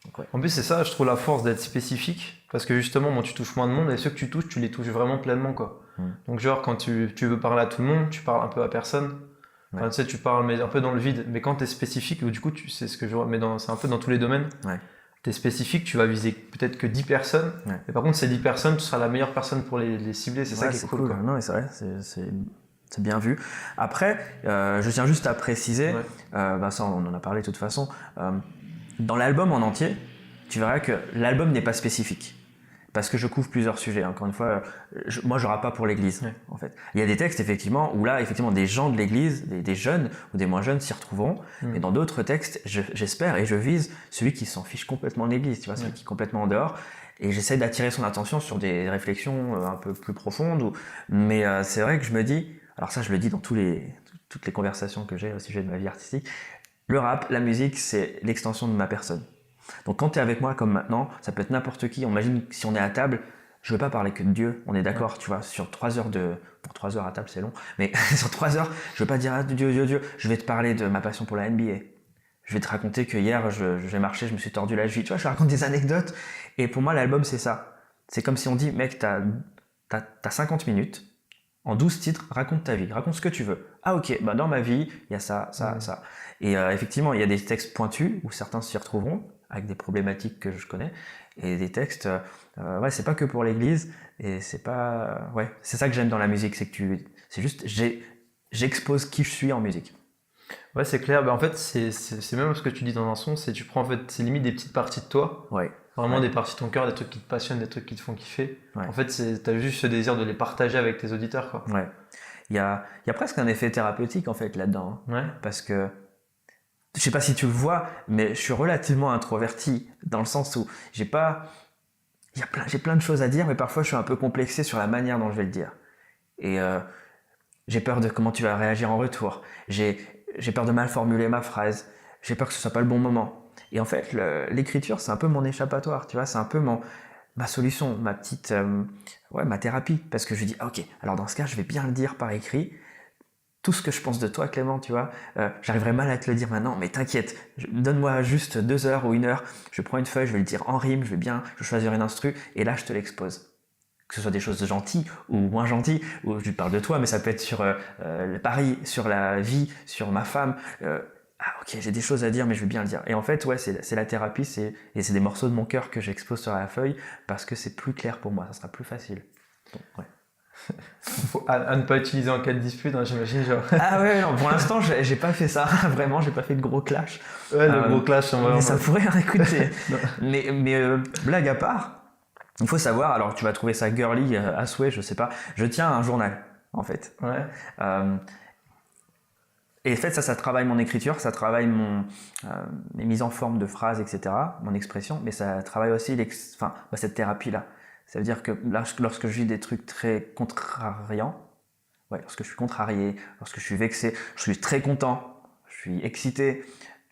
Donc, En plus, c'est ça, je trouve la force d'être spécifique. Parce que justement, tu touches moins de monde et ceux que tu touches, tu les touches vraiment pleinement, quoi. Donc genre, quand tu veux parler à tout le monde, tu parles un peu à personne. Enfin, tu sais, tu parles mais un peu dans le vide, mais quand tu es spécifique, du coup, c'est ce que je vois, mais c'est un peu dans tous les domaines. Tu es spécifique, tu vas viser peut-être que 10 personnes, mais par contre, ces 10 personnes, tu seras la meilleure personne pour les cibler, c'est ça qui est cool. Quoi. Non, c'est vrai, c'est bien vu. Après, je tiens juste à préciser, ça on en a parlé de toute façon, dans l'album en entier, tu verras que l'album n'est pas spécifique. Parce que je couvre plusieurs sujets. Encore une fois, moi, je rappe pas pour l'église, en fait. Il y a des textes, effectivement, où là, effectivement, des gens de l'église, des jeunes ou des moins jeunes s'y retrouveront. Mais dans d'autres textes, j'espère et je vise celui qui s'en fiche complètement de l'église, tu vois, celui qui est complètement en dehors. Et j'essaie d'attirer son attention sur des réflexions un peu plus profondes. Mais c'est vrai que je me dis, alors ça, je le dis dans toutes les conversations que j'ai au sujet de ma vie artistique, le rap, la musique, c'est l'extension de ma personne. Donc quand tu es avec moi comme maintenant, ça peut être n'importe qui. On imagine si on est à table, je ne veux pas parler que de Dieu, on est d'accord, tu vois, sur 3 heures Pour 3 heures à table, c'est long, mais sur 3 heures, je ne veux pas dire Dieu, je vais te parler de ma passion pour la NBA. Je vais te raconter que hier, j'ai marché, je me suis tordu la cheville, tu vois, je raconte des anecdotes. Et pour moi, l'album, c'est ça. C'est comme si on dit, mec, t'as 50 minutes, en 12 titres, raconte ta vie, raconte ce que tu veux. Ah ok, bah dans ma vie, il y a ça, ça, ça. Et effectivement, il y a des textes pointus où certains s'y retrouveront, avec des problématiques que je connais, et des textes, ouais, c'est pas que pour l'église, et c'est pas... ouais, c'est ça que j'aime dans la musique, c'est que c'est juste, j'expose qui je suis en musique. Ouais, c'est clair. En fait, c'est même ce que tu dis dans un son, c'est tu prends en fait, c'est limite des petites parties de toi. Ouais. Vraiment des parties de ton cœur, des trucs qui te passionnent, des trucs qui te font kiffer. Ouais. En fait, t'as juste ce désir de les partager avec tes auditeurs, quoi. Ouais. Il y a presque un effet thérapeutique en fait là-dedans. Ouais. Parce que, je sais pas si tu le vois, mais je suis relativement introverti dans le sens où j'ai plein de choses à dire, mais parfois je suis un peu complexé sur la manière dont je vais le dire. Et j'ai peur de comment tu vas réagir en retour. J'ai peur de mal formuler ma phrase. J'ai peur que ce soit pas le bon moment. Et en fait, l'écriture, c'est un peu mon échappatoire, tu vois, c'est un peu ma solution, ma petite, ma thérapie. Parce que je dis, ok, alors dans ce cas, je vais bien le dire par écrit. Tout ce que je pense de toi, Clément, tu vois, j'arriverai mal à te le dire maintenant, mais t'inquiète, donne-moi juste 2 heures ou 1 heure, je prends une feuille, je vais le dire en rime, je vais choisir une instru, et là, je te l'expose. Que ce soit des choses gentilles ou moins gentilles, ou je parle de toi, mais ça peut être sur le Paris, sur la vie, sur ma femme. Ah ok, j'ai des choses à dire, mais je vais bien le dire. Et en fait, ouais, c'est la thérapie, et c'est des morceaux de mon cœur que j'expose sur la feuille, parce que c'est plus clair pour moi, ça sera plus facile. Donc, ouais. Faut à ne pas utiliser en cas de dispute, hein, j'imagine. Genre. Ah ouais, non, pour l'instant, j'ai pas fait ça. Vraiment, j'ai pas fait de gros clash. Ouais, de gros clash. Mais ça pourrait écouter. mais blague à part, il faut savoir, alors tu vas trouver ça girly à souhait, je sais pas. Je tiens un journal, en fait. Ouais. Et en fait, ça travaille mon écriture, ça travaille mes mises en forme de phrases, etc., mon expression, mais ça travaille aussi cette thérapie-là. Ça veut dire que là, lorsque je vis des trucs très contrariants, lorsque je suis contrarié, lorsque je suis vexé, je suis très content, je suis excité,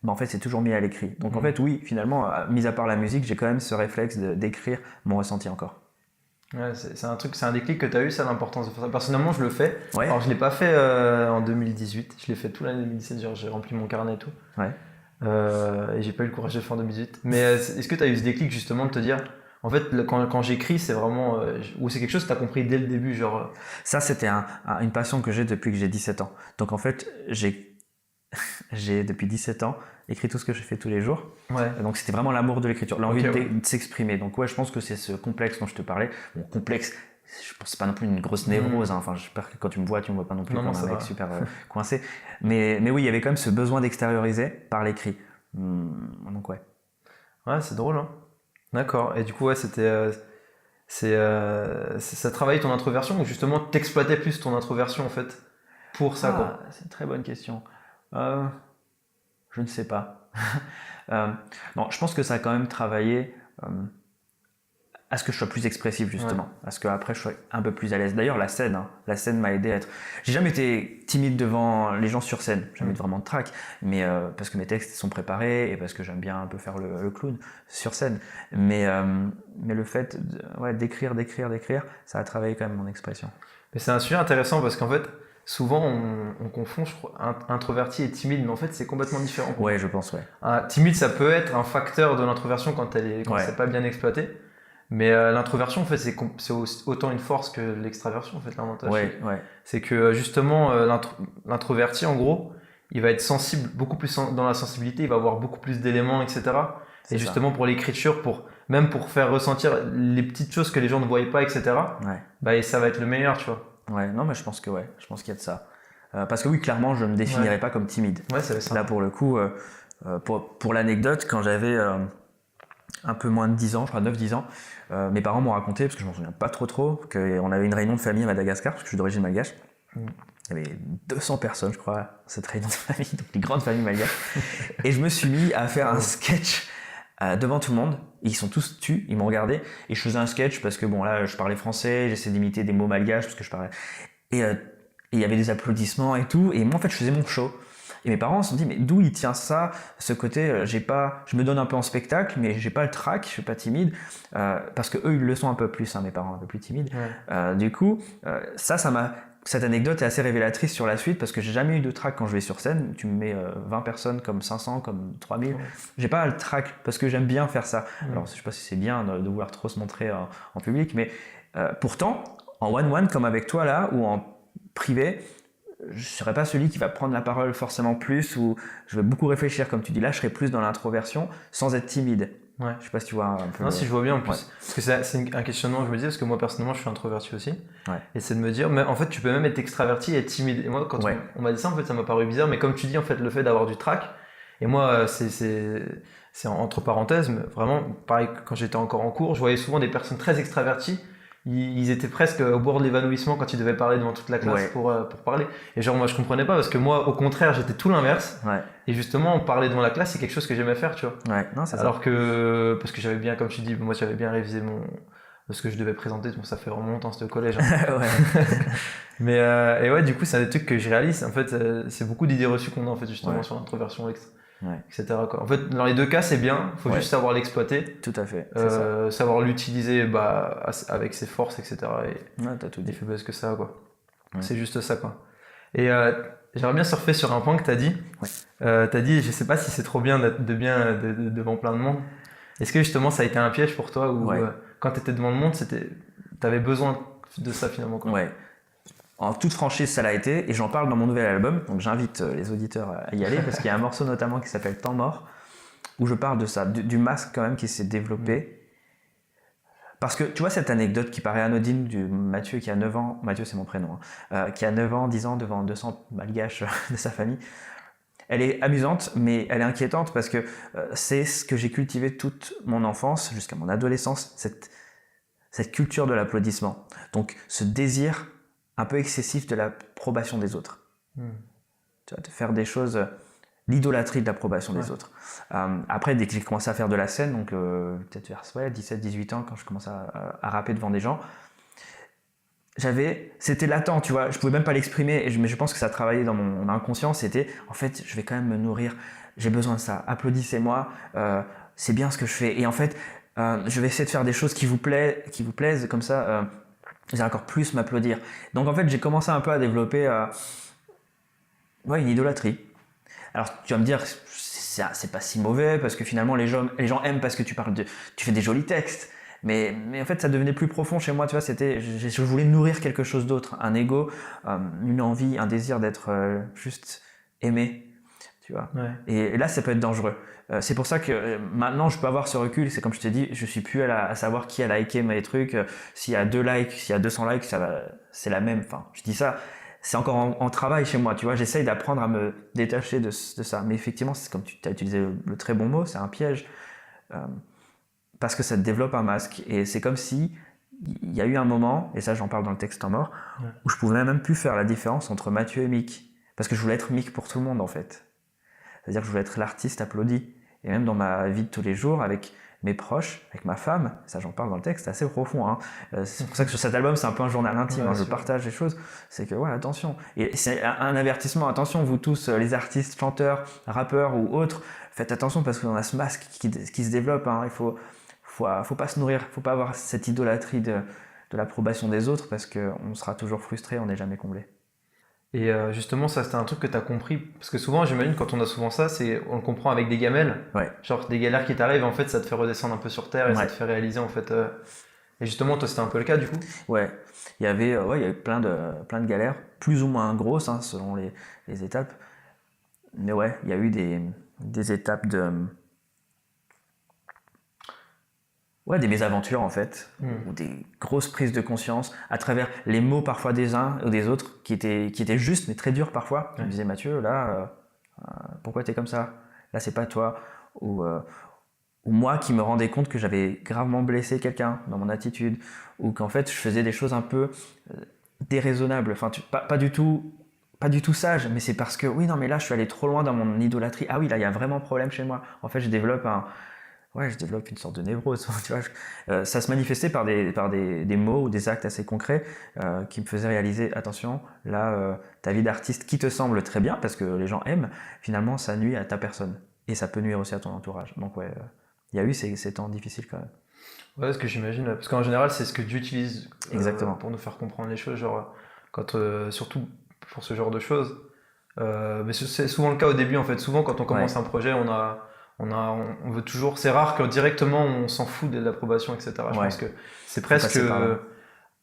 en fait, c'est toujours mis à l'écrit. Donc en fait, oui, finalement, mis à part la musique, j'ai quand même ce réflexe d'écrire mon ressenti encore. Ouais, c'est un déclic que tu as eu, ça, l'importance de faire ça. Personnellement, je le fais. Ouais. Alors, je l'ai pas fait en 2018, je l'ai fait tout l'année 2017, genre j'ai rempli mon carnet et tout. Ouais. Et j'ai pas eu le courage de le faire en 2018. Mais est-ce que tu as eu ce déclic justement de te dire, en fait, quand j'écris, c'est vraiment. Ou c'est quelque chose que tu as compris dès le début, genre. Ça, c'était une passion que j'ai depuis que j'ai 17 ans. Donc en fait, j'ai depuis 17 ans écrit tout ce que je fais tous les jours. Ouais. Donc c'était vraiment l'amour de l'écriture, l'envie de s'exprimer. Donc ouais, je pense que c'est ce complexe dont je te parlais. Bon, complexe, je pense pas non plus une grosse névrose. Hein. Enfin, j'espère que quand tu me vois pas non plus comme un mec super coincé. Mais oui, il y avait quand même ce besoin d'extérioriser par l'écrit. Donc ouais. Ouais, c'est drôle. Hein. D'accord. Et du coup, ouais, ça travaille ton introversion ou justement t'exploitais plus ton introversion en fait pour ça quoi. C'est une très bonne question. Je ne sais pas. Non, je pense que ça a quand même travaillé à ce que je sois plus expressif justement, à ce qu'après je sois un peu plus à l'aise. D'ailleurs la scène m'a aidé à être... J'ai jamais été timide devant les gens sur scène, jamais eu vraiment de trac, mais parce que mes textes sont préparés et parce que j'aime bien un peu faire le clown sur scène. Mais le fait d'écrire, ça a travaillé quand même mon expression. Mais c'est un sujet intéressant parce qu'en fait, souvent on confond, je crois, introverti et timide, mais en fait c'est complètement différent. Ouais, je pense, ouais. Timide, ça peut être un facteur de l'introversion quand c'est pas bien exploité. Mais l'introversion, en fait, c'est autant une force que l'extraversion, en fait, l'avantage. Ouais. C'est que justement, l'introverti, en gros, il va être sensible, beaucoup plus dans la sensibilité, il va avoir beaucoup plus d'éléments, etc. Et justement, pour l'écriture, même pour faire ressentir les petites choses que les gens ne voyaient pas, etc., et ça va être le meilleur, tu vois. Ouais, non, mais je pense qu'il y a de ça. Parce que oui, clairement, je ne me définirais pas comme timide. Ouais, c'est ça. Là, pour le coup, pour l'anecdote, quand j'avais un peu moins de 10 ans, je crois 9-10 ans, mes parents m'ont raconté, parce que je m'en souviens pas trop, qu'on avait une réunion de famille à Madagascar, parce que je suis d'origine malgache. Il y avait 200 personnes, je crois, à cette réunion de famille, donc les grandes familles malgaches. Et je me suis mis à faire un sketch devant tout le monde. Ils sont tous tus, ils m'ont regardé. Et je faisais un sketch parce que bon, là, je parlais français, j'essayais d'imiter des mots malgaches, parce que je parlais. Et il y avait des applaudissements et tout. Et moi, en fait, je faisais mon show. Et mes parents se sont dit, mais d'où il tient ça, ce côté, je me donne un peu en spectacle, mais j'ai pas le trac, je suis pas timide, parce que eux, ils le sont un peu plus, mes parents un peu plus timides. Ouais. Du coup, cette anecdote est assez révélatrice sur la suite, parce que j'ai jamais eu de trac quand je vais sur scène. Tu me mets 20 personnes, comme 500, comme 3000. J'ai pas le trac, parce que j'aime bien faire ça. Alors, je sais pas si c'est bien de vouloir trop se montrer en public, mais pourtant, en one-one, comme avec toi là, ou en privé, je serais pas celui qui va prendre la parole forcément plus, ou je vais beaucoup réfléchir, comme tu dis là, je serais plus dans l'introversion sans être timide. Ouais. Je sais pas si tu vois un peu. Non, si je vois bien en plus. Ouais. Parce que c'est un questionnement que je me dis, parce que moi personnellement je suis introverti aussi. Ouais. Et c'est de me dire, mais en fait tu peux même être extraverti et être timide. Et moi quand on m'a dit ça, en fait ça m'a paru bizarre, mais comme tu dis, en fait le fait d'avoir du trac, et moi c'est entre parenthèses, mais vraiment pareil, quand j'étais encore en cours, je voyais souvent des personnes très extraverties. Ils étaient presque au bord de l'évanouissement quand ils devaient parler devant toute la classe pour parler. Et genre moi je comprenais pas parce que moi au contraire j'étais tout l'inverse. Ouais. Et justement parler devant la classe c'est quelque chose que j'aimais faire, tu vois. Ouais, non, c'est Alors ça. que parce que j'avais bien, comme tu dis, moi j'avais bien révisé ce que je devais présenter. Bon, ça fait vraiment longtemps c'était au collège. Hein. Ouais. Mais et ouais, du coup c'est un des trucs que je réalise. En fait c'est beaucoup d'idées reçues qu'on a en fait justement sur l'introversion, etc. Quoi. En fait dans les deux cas c'est bien. Faut juste savoir l'exploiter. Tout à fait. Savoir l'utiliser avec ses forces, etc. Et t'as tout dit. Faiblesses que ça, quoi. Ouais. C'est juste ça, quoi. Et j'aimerais bien surfer sur un point que tu as dit. Ouais. Tu as dit, je sais pas si c'est trop bien d'être devant plein de monde. Est-ce que justement ça a été un piège pour toi ou quand tu étais devant le monde, tu avais besoin de ça finalement, quoi. Ouais. En toute franchise, ça l'a été, et j'en parle dans mon nouvel album, donc j'invite les auditeurs à y aller, parce qu'il y a un morceau notamment qui s'appelle Temps mort, où je parle de ça, du masque quand même qui s'est développé. Parce que tu vois cette anecdote qui paraît anodine du Mathieu qui a 9 ans, Mathieu c'est mon prénom, qui a 9 ans, 10 ans devant 200 malgaches de sa famille, elle est amusante, mais elle est inquiétante parce que c'est ce que j'ai cultivé toute mon enfance, jusqu'à mon adolescence, cette culture de l'applaudissement. Donc ce désir un peu excessif de l'approbation des autres. Tu vois, de faire des choses, l'idolâtrie de l'approbation des autres. Après, dès que j'ai commencé à faire de la scène, donc peut-être vers 17-18 ans, quand je commençais à rapper devant des gens, c'était latent, tu vois, je pouvais même pas l'exprimer, mais je pense que ça a travaillé dans mon inconscient, c'était, en fait, je vais quand même me nourrir, j'ai besoin de ça, applaudissez-moi, c'est bien ce que je fais, et en fait, je vais essayer de faire des choses qui vous plaisent, comme ça, vous allez encore plus m'applaudir. Donc en fait, j'ai commencé un peu à développer une idolâtrie. Alors tu vas me dire, c'est pas si mauvais, parce que finalement les gens aiment parce que tu fais des jolis textes. Mais en fait, ça devenait plus profond chez moi, tu vois, je voulais nourrir quelque chose d'autre, un ego, une envie, un désir d'être juste aimé, tu vois. Ouais. Et là, ça peut être dangereux. C'est pour ça que maintenant, je peux avoir ce recul, c'est comme je t'ai dit, je suis plus à savoir qui a liké mes trucs, s'il y a 2 likes, s'il y a 200 likes, c'est la même, enfin, je dis ça, c'est encore en travail chez moi, tu vois, j'essaye d'apprendre à me détacher de ça. Mais effectivement, c'est comme tu as utilisé le très bon mot, c'est un piège. Parce que ça te développe un masque. Et c'est comme si il y a eu un moment, et ça j'en parle dans le texte Temps mort, où je pouvais même plus faire la différence entre Mathieu et Mick. Parce que je voulais être Mick pour tout le monde en fait. C'est-à-dire que je voulais être l'artiste applaudi. Et même dans ma vie de tous les jours, avec mes proches, avec ma femme, ça j'en parle dans le texte, c'est assez profond. Hein. C'est pour ça que sur cet album, c'est un peu un journal intime, je partage les choses. C'est que, attention. Et c'est un avertissement, attention, vous tous, les artistes, chanteurs, rappeurs ou autres, faites attention parce qu'on a ce masque qui se développe. Hein. Il faut pas se nourrir, faut pas avoir cette idolâtrie de l'approbation des autres parce qu'on sera toujours frustré, on n'est jamais comblé. Et justement, ça c'était un truc que tu as compris, parce que souvent, j'imagine, quand on a souvent ça, on le comprend avec des gamelles, genre des galères qui t'arrivent, en fait, ça te fait redescendre un peu sur terre et ça te fait réaliser, en fait. Et justement, toi, c'était un peu le cas, du coup ? Ouais, il y avait plein de galères, plus ou moins grosses, hein, selon les étapes. Mais ouais, il y a eu des étapes des mésaventures en fait, ou des grosses prises de conscience à travers les mots parfois des uns ou des autres qui étaient justes mais très durs parfois. Je me disais Mathieu, là, pourquoi t'es comme ça ? Là c'est pas toi. Ou moi qui me rendais compte que j'avais gravement blessé quelqu'un dans mon attitude, ou qu'en fait je faisais des choses un peu déraisonnables, enfin pas du tout sage, mais c'est parce que oui non mais là je suis allé trop loin dans mon idolâtrie. Ah oui là il y a vraiment problème chez moi. En fait je développe une sorte de névrose, tu vois. Ça se manifestait par des mots ou des actes assez concrets qui me faisaient réaliser, attention, là, ta vie d'artiste qui te semble très bien, parce que les gens aiment, finalement, ça nuit à ta personne. Et ça peut nuire aussi à ton entourage. Donc il y a eu ces temps difficiles quand même. Ouais, ce que j'imagine, parce qu'en général, c'est ce que Dieu utilise pour nous faire comprendre les choses, genre, surtout pour ce genre de choses. Mais c'est souvent le cas au début, en fait. Souvent, quand on commence un projet, on veut toujours, c'est rare que directement on s'en fout de l'approbation, etc. Je pense que c'est presque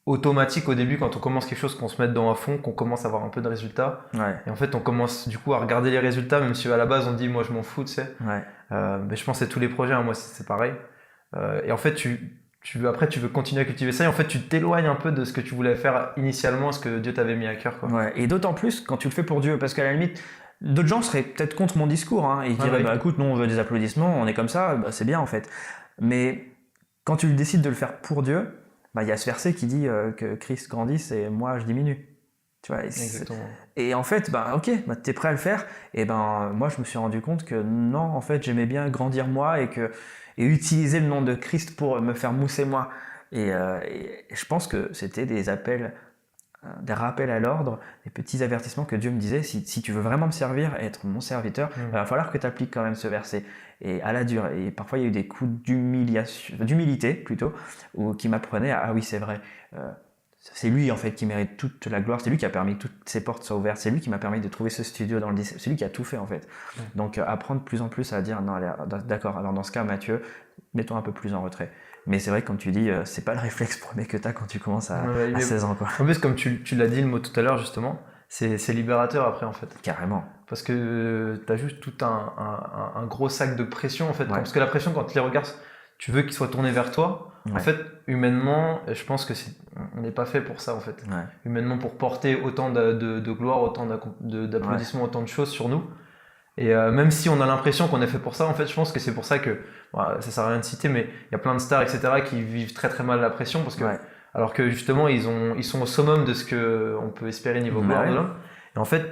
automatique au début quand on commence quelque chose, qu'on se met dedans à fond, qu'on commence à avoir un peu de résultats. Et en fait, on commence du coup à regarder les résultats, même si à la base on dit moi je m'en fous, tu sais. Mais je pense que c'est tous les projets, hein, moi c'est pareil. Et en fait, tu veux continuer à cultiver ça et en fait tu t'éloignes un peu de ce que tu voulais faire initialement, ce que Dieu t'avait mis à cœur, quoi. Et d'autant plus quand tu le fais pour Dieu, parce qu'à la limite d'autres gens seraient peut-être contre mon discours, hein, et ils diraient bah écoute, non, on veut des applaudissements, on est comme ça, bah, c'est bien en fait. Mais quand tu décides de le faire pour Dieu, bah, y a ce verset qui dit que Christ grandisse et moi je diminue. Tu vois, et en fait, bah, ok, bah, tu es prêt à le faire. Et ben moi je me suis rendu compte que non, en fait j'aimais bien grandir moi et utiliser le nom de Christ pour me faire mousser moi. Et je pense que c'était des rappels à l'ordre, des petits avertissements que Dieu me disait, si tu veux vraiment me servir et être mon serviteur, il va falloir que tu appliques quand même ce verset. Et à la dure. Et parfois il y a eu des coups d'humilité plutôt, qui m'apprenaient ah oui c'est vrai, c'est lui en fait qui mérite toute la gloire, c'est lui qui a permis que toutes ces portes soient ouvertes, c'est lui qui m'a permis de trouver ce studio dans le 10, c'est lui qui a tout fait en fait. Donc apprendre de plus en plus à dire non allez, d'accord, alors dans ce cas Mathieu, mets-toi un peu plus en retrait. Mais c'est vrai que comme tu dis, c'est pas le réflexe premier que tu as quand tu commences à 16 ans, quoi. En plus comme tu l'as dit le mot tout à l'heure justement, c'est libérateur après en fait. Carrément. Parce que tu as juste tout un gros sac de pression en fait. Parce que la pression quand tu les regardes, tu veux qu'il soit tourné vers toi. En fait, humainement, je pense que on n'est pas fait pour ça en fait. Humainement, pour porter autant de gloire, autant d'applaudissements, autant de choses sur nous. Et même si on a l'impression qu'on est fait pour ça, en fait, je pense que c'est pour ça que, ça sert à rien de citer, mais il y a plein de stars, etc., qui vivent très très mal la pression, parce que, alors que justement, ils sont au summum de ce qu'on peut espérer niveau gloire. Et en fait,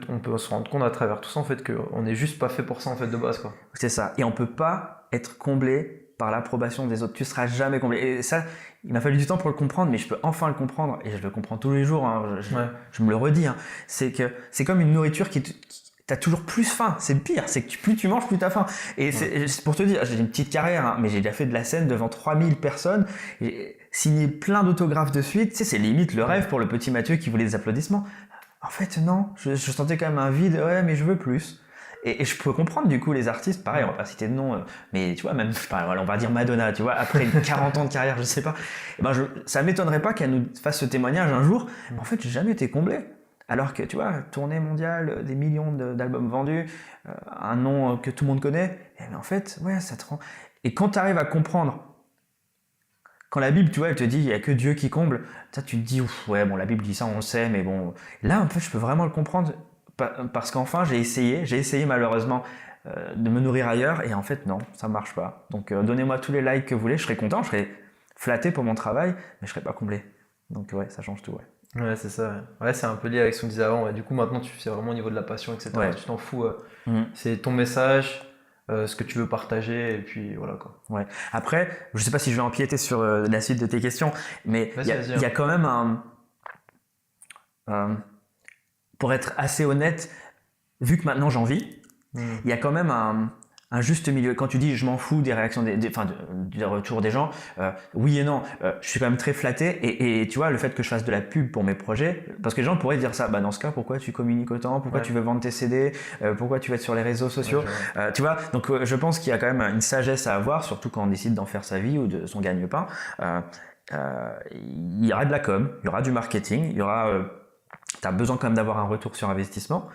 on peut se rendre compte à travers tout ça, en fait, qu'on n'est juste pas fait pour ça, en fait, de base, quoi. C'est ça. Et on peut pas être comblé par l'approbation des autres. Tu seras jamais comblé. Et ça, il m'a fallu du temps pour le comprendre, mais je peux enfin le comprendre. Et je le comprends tous les jours. Hein. Je me le redis. Hein. C'est que c'est comme une nourriture t'as toujours plus faim. C'est le pire. C'est que plus tu manges, plus t'as faim. Et c'est pour te dire, j'ai une petite carrière, hein, mais j'ai déjà fait de la scène devant 3000 personnes. J'ai signé plein d'autographes de suite. Tu sais, c'est limite le rêve pour le petit Mathieu qui voulait des applaudissements. En fait, non. Je sentais quand même un vide. Ouais, mais je veux plus. Et je peux comprendre du coup les artistes, pareil, on va pas citer de nom, mais tu vois, même, on va dire Madonna, tu vois, après 40 ans de carrière, je sais pas, ça m'étonnerait pas qu'elle nous fasse ce témoignage un jour. En fait, j'ai jamais été comblé. Alors que tu vois, tournée mondiale, des millions d'albums vendus, un nom que tout le monde connaît, et en fait, ça te rend. Et quand tu arrives à comprendre, quand la Bible, tu vois, elle te dit il y a que Dieu qui comble, ça tu te dis la Bible dit ça, on le sait, mais bon, là en fait, je peux vraiment le comprendre. Parce qu'enfin j'ai essayé malheureusement de me nourrir ailleurs et en fait non, ça marche pas. Donc donnez-moi tous les likes que vous voulez, je serai content, je serai flatté pour mon travail, mais je serai pas comblé. Donc ça change tout. Ouais, c'est ça. Ouais, c'est un peu lié avec ce qu'on disait avant. Du coup maintenant c'est vraiment au niveau de la passion, etc. Tu t'en fous. C'est ton message, ce que tu veux partager et puis voilà quoi. Ouais. Après, je sais pas si je vais empiéter sur la suite de tes questions, mais il y a quand même pour être assez honnête, vu que maintenant j'en vis, il y a quand même un juste milieu. Quand tu dis je m'en fous des réactions, du retour des gens, oui et non, je suis quand même très flatté et tu vois, le fait que je fasse de la pub pour mes projets, parce que les gens pourraient dire ça, dans ce cas, pourquoi tu communiques autant, pourquoi tu veux vendre tes CD, pourquoi tu vas être sur les réseaux sociaux, tu vois, donc je pense qu'il y a quand même une sagesse à avoir, surtout quand on décide d'en faire sa vie ou de son gagne-pain. Il y aura de la com, il y aura du marketing, il y aura... tu as besoin quand même d'avoir un retour sur investissement.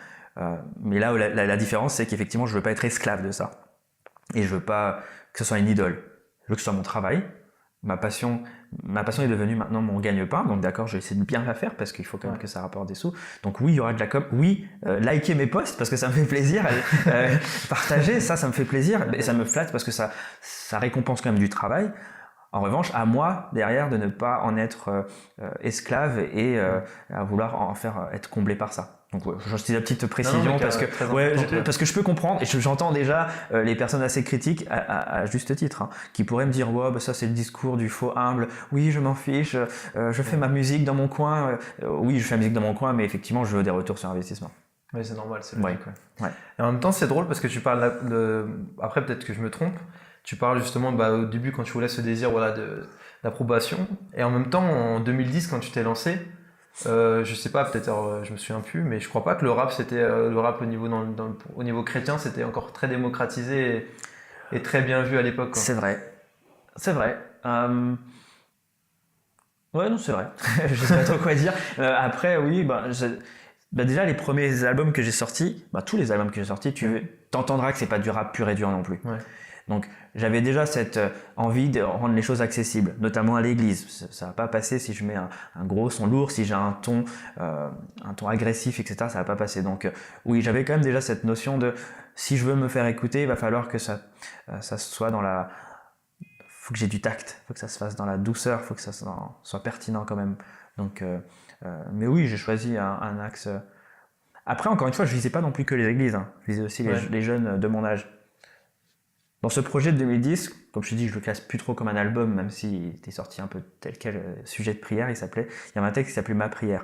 Mais là, la différence, c'est qu'effectivement, je ne veux pas être esclave de ça. Et je ne veux pas que ce soit une idole. Je veux que ce soit mon travail. Ma passion est devenue maintenant mon gagne-pain. Donc d'accord, je vais essayer de bien la faire parce qu'il faut quand même que ça rapporte des sous. Donc oui, il y aura de la com. Oui, likez mes posts parce que ça me fait plaisir. Partager, ça me fait plaisir. Et ça me flatte parce que ça récompense quand même du travail. En revanche, à moi, derrière, de ne pas en être esclave et à vouloir en faire être comblé par ça. Donc je dis la petite précision parce que je peux comprendre et j'entends déjà les personnes assez critiques à juste titre qui pourraient me dire ça c'est le discours du faux humble, oui je m'en fiche, je fais ma musique dans mon coin, oui je fais ma musique dans mon coin mais effectivement je veux des retours sur investissement. Oui c'est normal, c'est logique. Et en même temps c'est drôle parce que tu parles après peut-être que je me trompe, tu parles justement au début quand tu voulais ce désir d'approbation et en même temps en 2010 quand tu t'es lancé, je sais pas, peut-être je me souviens plus, mais je crois pas que le rap c'était le rap au niveau chrétien c'était encore très démocratisé et très bien vu à l'époque. C'est vrai. Ouais, non, c'est vrai. Je sais pas trop quoi dire. Après, oui, déjà, les premiers albums que j'ai sortis, tous les albums que j'ai sortis, tu t'entendras que c'est pas du rap pur et dur non plus. Ouais. Donc, j'avais déjà cette envie de rendre les choses accessibles, notamment à l'église. Ça va pas passer si je mets un gros son lourd, si j'ai un ton agressif, etc. Ça va pas passer. Donc, oui, j'avais quand même déjà cette notion de si je veux me faire écouter, il va falloir que ça soit dans la... Faut que j'ai du tact, faut que ça se fasse dans la douceur, faut que ça soit pertinent quand même. Donc, mais oui, j'ai choisi un axe. Après, encore une fois, je visais pas non plus que les églises, hein. Je visais aussi les jeunes de mon âge. Dans ce projet de 2010, comme je te dis, je le classe plus trop comme un album, même s'il était sorti un peu tel quel sujet de prière, il y avait un texte qui s'appelait Ma prière.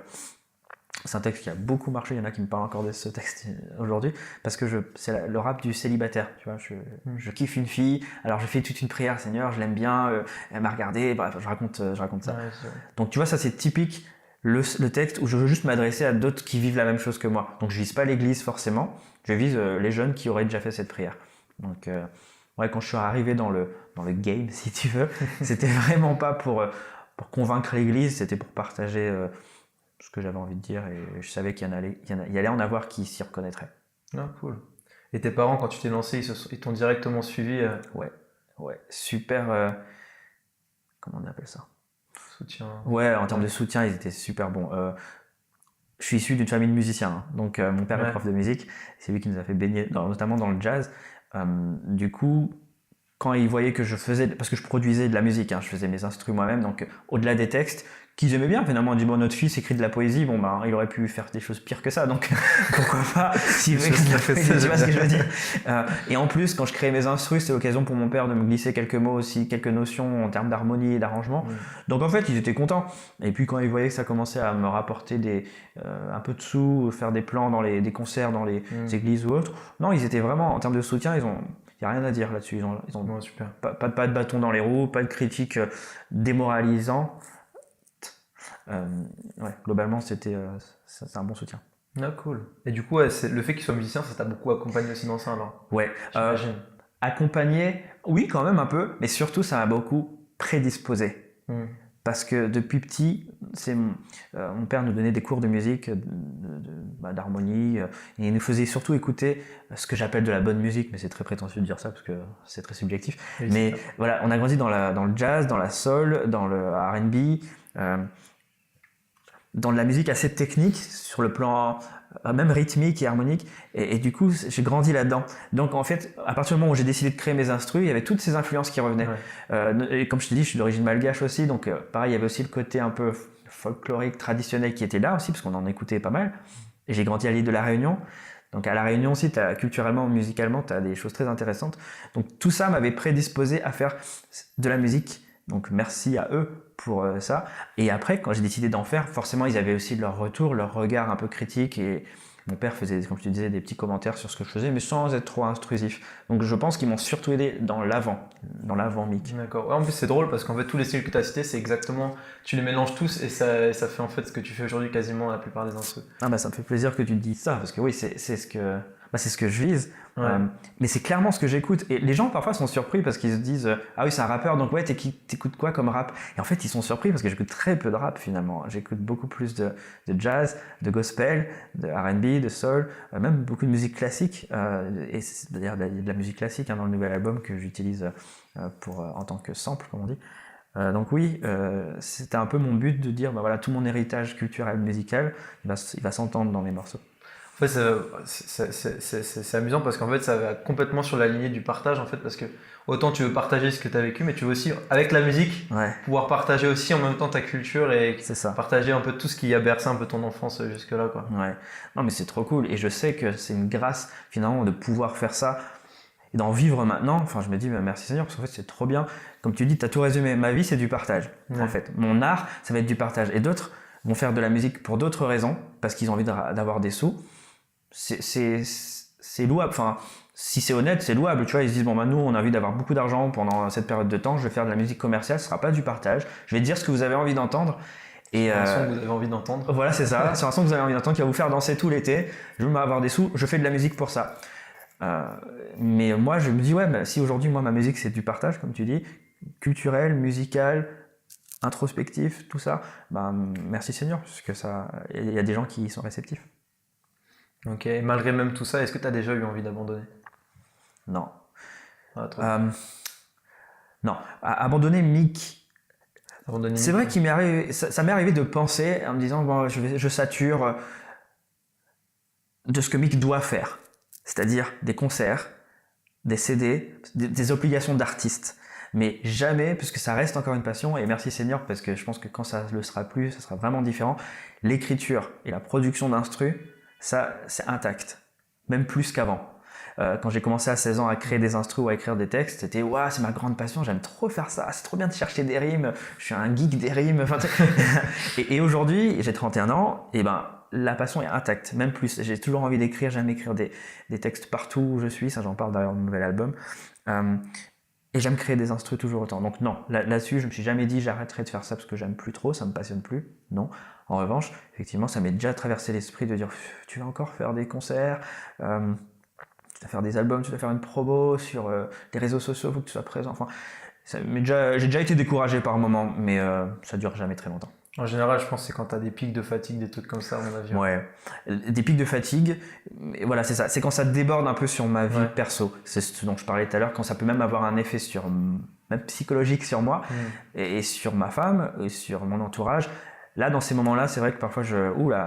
C'est un texte qui a beaucoup marché, il y en a qui me parlent encore de ce texte aujourd'hui, parce que c'est le rap du célibataire, tu vois, je kiffe une fille, alors je fais toute une prière, Seigneur, je l'aime bien, elle m'a regardé, bref, je raconte ça. Ouais, donc tu vois, ça c'est typique, le texte où je veux juste m'adresser à d'autres qui vivent la même chose que moi. Donc je vise pas l'église forcément, je vise les jeunes qui auraient déjà fait cette prière. Donc quand je suis arrivé dans le game, si tu veux, c'était vraiment pas pour convaincre l'église, c'était pour partager ce que j'avais envie de dire, et je savais qu'il y allait en avoir qui s'y reconnaîtraient. Ah, cool. Et tes parents, quand tu t'es lancé, ils t'ont directement suivi Ouais, super... comment on appelle ça? Soutien. Ouais, en termes de soutien, ils étaient super bons. Je suis issu d'une famille de musiciens, hein. Donc mon père est prof de musique, c'est lui qui nous a fait baigner, notamment dans le jazz. Du coup, quand ils voyaient que je faisais, parce que je produisais de la musique, hein, je faisais mes instruments moi-même, donc au-delà des textes, qu'ils aimaient bien, finalement, on dit, bon, notre fils écrit de la poésie, il aurait pu faire des choses pires que ça, donc pourquoi pas, s'il veut que tu vois ce que je veux dire. Et en plus, quand je créais mes instrus, c'était l'occasion pour mon père de me glisser quelques mots aussi, quelques notions en termes d'harmonie et d'arrangement. Donc en fait, ils étaient contents. Et puis quand ils voyaient que ça commençait à me rapporter un peu de sous, faire des plans dans des concerts dans les églises ou autres, non, ils étaient vraiment, en termes de soutien, il n'y a rien à dire là-dessus. Ils ont super. Pas de bâton dans les roues, pas de critiques démoralisants. Globalement, c'est un bon soutien. Ah, cool. Et du coup, le fait qu'il soit musicien, ça t'a beaucoup accompagné aussi dans ça, alors? Ouais. Accompagné, oui, quand même un peu, mais surtout, ça m'a beaucoup prédisposé. Parce que depuis petit, mon père nous donnait des cours de musique, d'harmonie, et il nous faisait surtout écouter ce que j'appelle de la bonne musique, mais c'est très prétentieux de dire ça parce que c'est très subjectif. Oui, mais voilà, on a grandi dans le jazz, dans la soul, dans le R&B, dans de la musique assez technique sur le plan même rythmique et harmonique, et du coup j'ai grandi là-dedans. Donc en fait, à partir du moment où j'ai décidé de créer mes instrus, il y avait toutes ces influences qui revenaient. Et comme je te dis, je suis d'origine malgache aussi, donc pareil, il y avait aussi le côté un peu folklorique, traditionnel qui était là aussi, parce qu'on en écoutait pas mal. Et j'ai grandi à l'île de la Réunion. Donc à la Réunion aussi, culturellement, musicalement, tu as des choses très intéressantes. Donc tout ça m'avait prédisposé à faire de la musique. Donc merci à eux pour ça. Et après, quand j'ai décidé d'en faire, forcément, ils avaient aussi leur retour, leur regard un peu critique. Et mon père faisait, comme je te disais, des petits commentaires sur ce que je faisais, mais sans être trop intrusif. Donc je pense qu'ils m'ont surtout aidé dans l'avant-mic. D'accord. Ouais, en plus, c'est drôle parce qu'en fait, tous les styles que tu as cités, c'est exactement... Tu les mélanges tous et ça fait en fait ce que tu fais aujourd'hui quasiment la plupart des instrus. Ah bah ça me fait plaisir que tu te dises ça, parce que oui, c'est ce que je vise. Mais c'est clairement ce que j'écoute. Et les gens parfois sont surpris parce qu'ils se disent ah oui, c'est un rappeur, donc ouais, t'écoutes quoi comme rap? Et en fait, ils sont surpris parce que j'écoute très peu de rap finalement. J'écoute beaucoup plus de jazz, de gospel, de R&B, de soul, même beaucoup de musique classique. Et c'est-à-dire de la musique classique dans le nouvel album que j'utilise en tant que sample, comme on dit. Donc oui, c'était un peu mon but de dire voilà, tout mon héritage culturel musical, il va s'entendre dans mes morceaux. En fait, c'est amusant parce qu'en fait, ça va complètement sur la lignée du partage, en fait, parce que autant tu veux partager ce que tu as vécu, mais tu veux aussi, avec la musique, pouvoir partager aussi en même temps ta culture et partager un peu tout ce qui a bercé un peu ton enfance jusque-là, quoi. Ouais. Non, mais c'est trop cool. Et je sais que c'est une grâce, finalement, de pouvoir faire ça et d'en vivre maintenant. Enfin, je me dis, merci Seigneur, parce qu'en fait, c'est trop bien. Comme tu dis, tu as tout résumé. Ma vie, c'est du partage, en fait. Mon art, ça va être du partage. Et d'autres vont faire de la musique pour d'autres raisons, parce qu'ils ont envie d'avoir des sous. C'est louable, enfin si c'est honnête, c'est louable, tu vois. Ils se disent bon, nous on a envie d'avoir beaucoup d'argent pendant cette période de temps, je vais faire de la musique commerciale, ce sera pas du partage, je vais dire ce que vous avez envie d'entendre. Et un son que vous avez envie d'entendre. Voilà, c'est ça, c'est un son que vous avez envie d'entendre qui va vous faire danser tout l'été. Je veux avoir des sous, je fais de la musique pour ça. Mais moi je me dis si aujourd'hui moi ma musique c'est du partage, comme tu dis, culturel, musical, introspectif, tout ça, merci Seigneur, parce que il y a des gens qui y sont réceptifs. Ok, et malgré même tout ça, est-ce que tu as déjà eu envie d'abandonner? Non. Non. Abandonner Mick. C'est vrai qu'il m'est arrivé, ça m'est arrivé de penser en me disant, bon, je sature de ce que Mick doit faire. C'est-à-dire des concerts, des CD, des obligations d'artiste. Mais jamais, puisque ça reste encore une passion, et merci Seigneur, parce que je pense que quand ça ne le sera plus, ça sera vraiment différent. L'écriture et la production d'instru, ça, c'est intact. Même plus qu'avant. Quand j'ai commencé à 16 ans à créer des instrus ou à écrire des textes, c'était « c'est ma grande passion, j'aime trop faire ça, c'est trop bien de chercher des rimes, je suis un geek des rimes. » Et aujourd'hui, j'ai 31 ans, et la passion est intacte, même plus. J'ai toujours envie d'écrire, j'aime écrire des textes partout où je suis, ça j'en parle d'ailleurs dans mon nouvel album. Et j'aime créer des instrus toujours autant. Donc non, là-dessus, je me suis jamais dit j'arrêterai de faire ça parce que j'aime plus trop, ça me passionne plus. Non. En revanche, effectivement, ça m'est déjà traversé l'esprit de dire tu vas encore faire des concerts, tu vas faire des albums, tu vas faire une promo sur les réseaux sociaux, il faut que tu sois présent. Enfin, j'ai déjà été découragé par moments, mais ça dure jamais très longtemps. En général, je pense que c'est quand tu as des pics de fatigue, des trucs comme ça, à mon avis. Ouais, des pics de fatigue, voilà, c'est ça. C'est quand ça déborde un peu sur ma vie perso. C'est ce dont je parlais tout à l'heure, quand ça peut même avoir un effet même psychologique sur moi et sur ma femme, et sur mon entourage. Là, dans ces moments-là, c'est vrai que parfois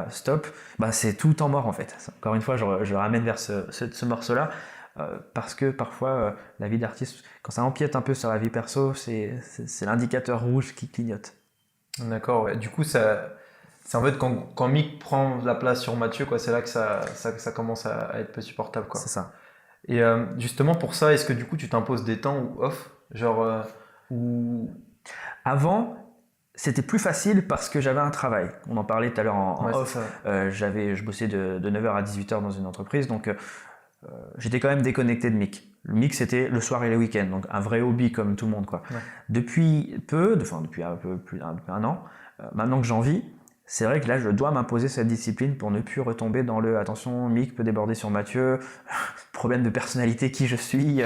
stop, c'est tout en mort en fait. Encore une fois, je ramène vers ce morceau-là. Parce que parfois, la vie d'artiste, quand ça empiète un peu sur la vie perso, c'est l'indicateur rouge qui clignote. D'accord, ouais. Du coup, c'est en fait quand Mick prend la place sur Mathieu, quoi, c'est là que ça commence à être peu supportable, quoi. C'est ça. Et justement, pour ça, est-ce que du coup, tu t'imposes des temps ou off? Avant, c'était plus facile parce que j'avais un travail. On en parlait tout à l'heure en off. Je bossais de 9h à 18h dans une entreprise, donc j'étais quand même déconnecté de Mick. Le Mick, c'était le soir et les week-ends, donc un vrai hobby comme tout le monde, quoi. Ouais. Depuis un peu plus d'un an, maintenant que j'en vis, c'est vrai que là, je dois m'imposer cette discipline pour ne plus retomber dans le « attention, Mick peut déborder sur Mathieu, problème de personnalité, qui je suis,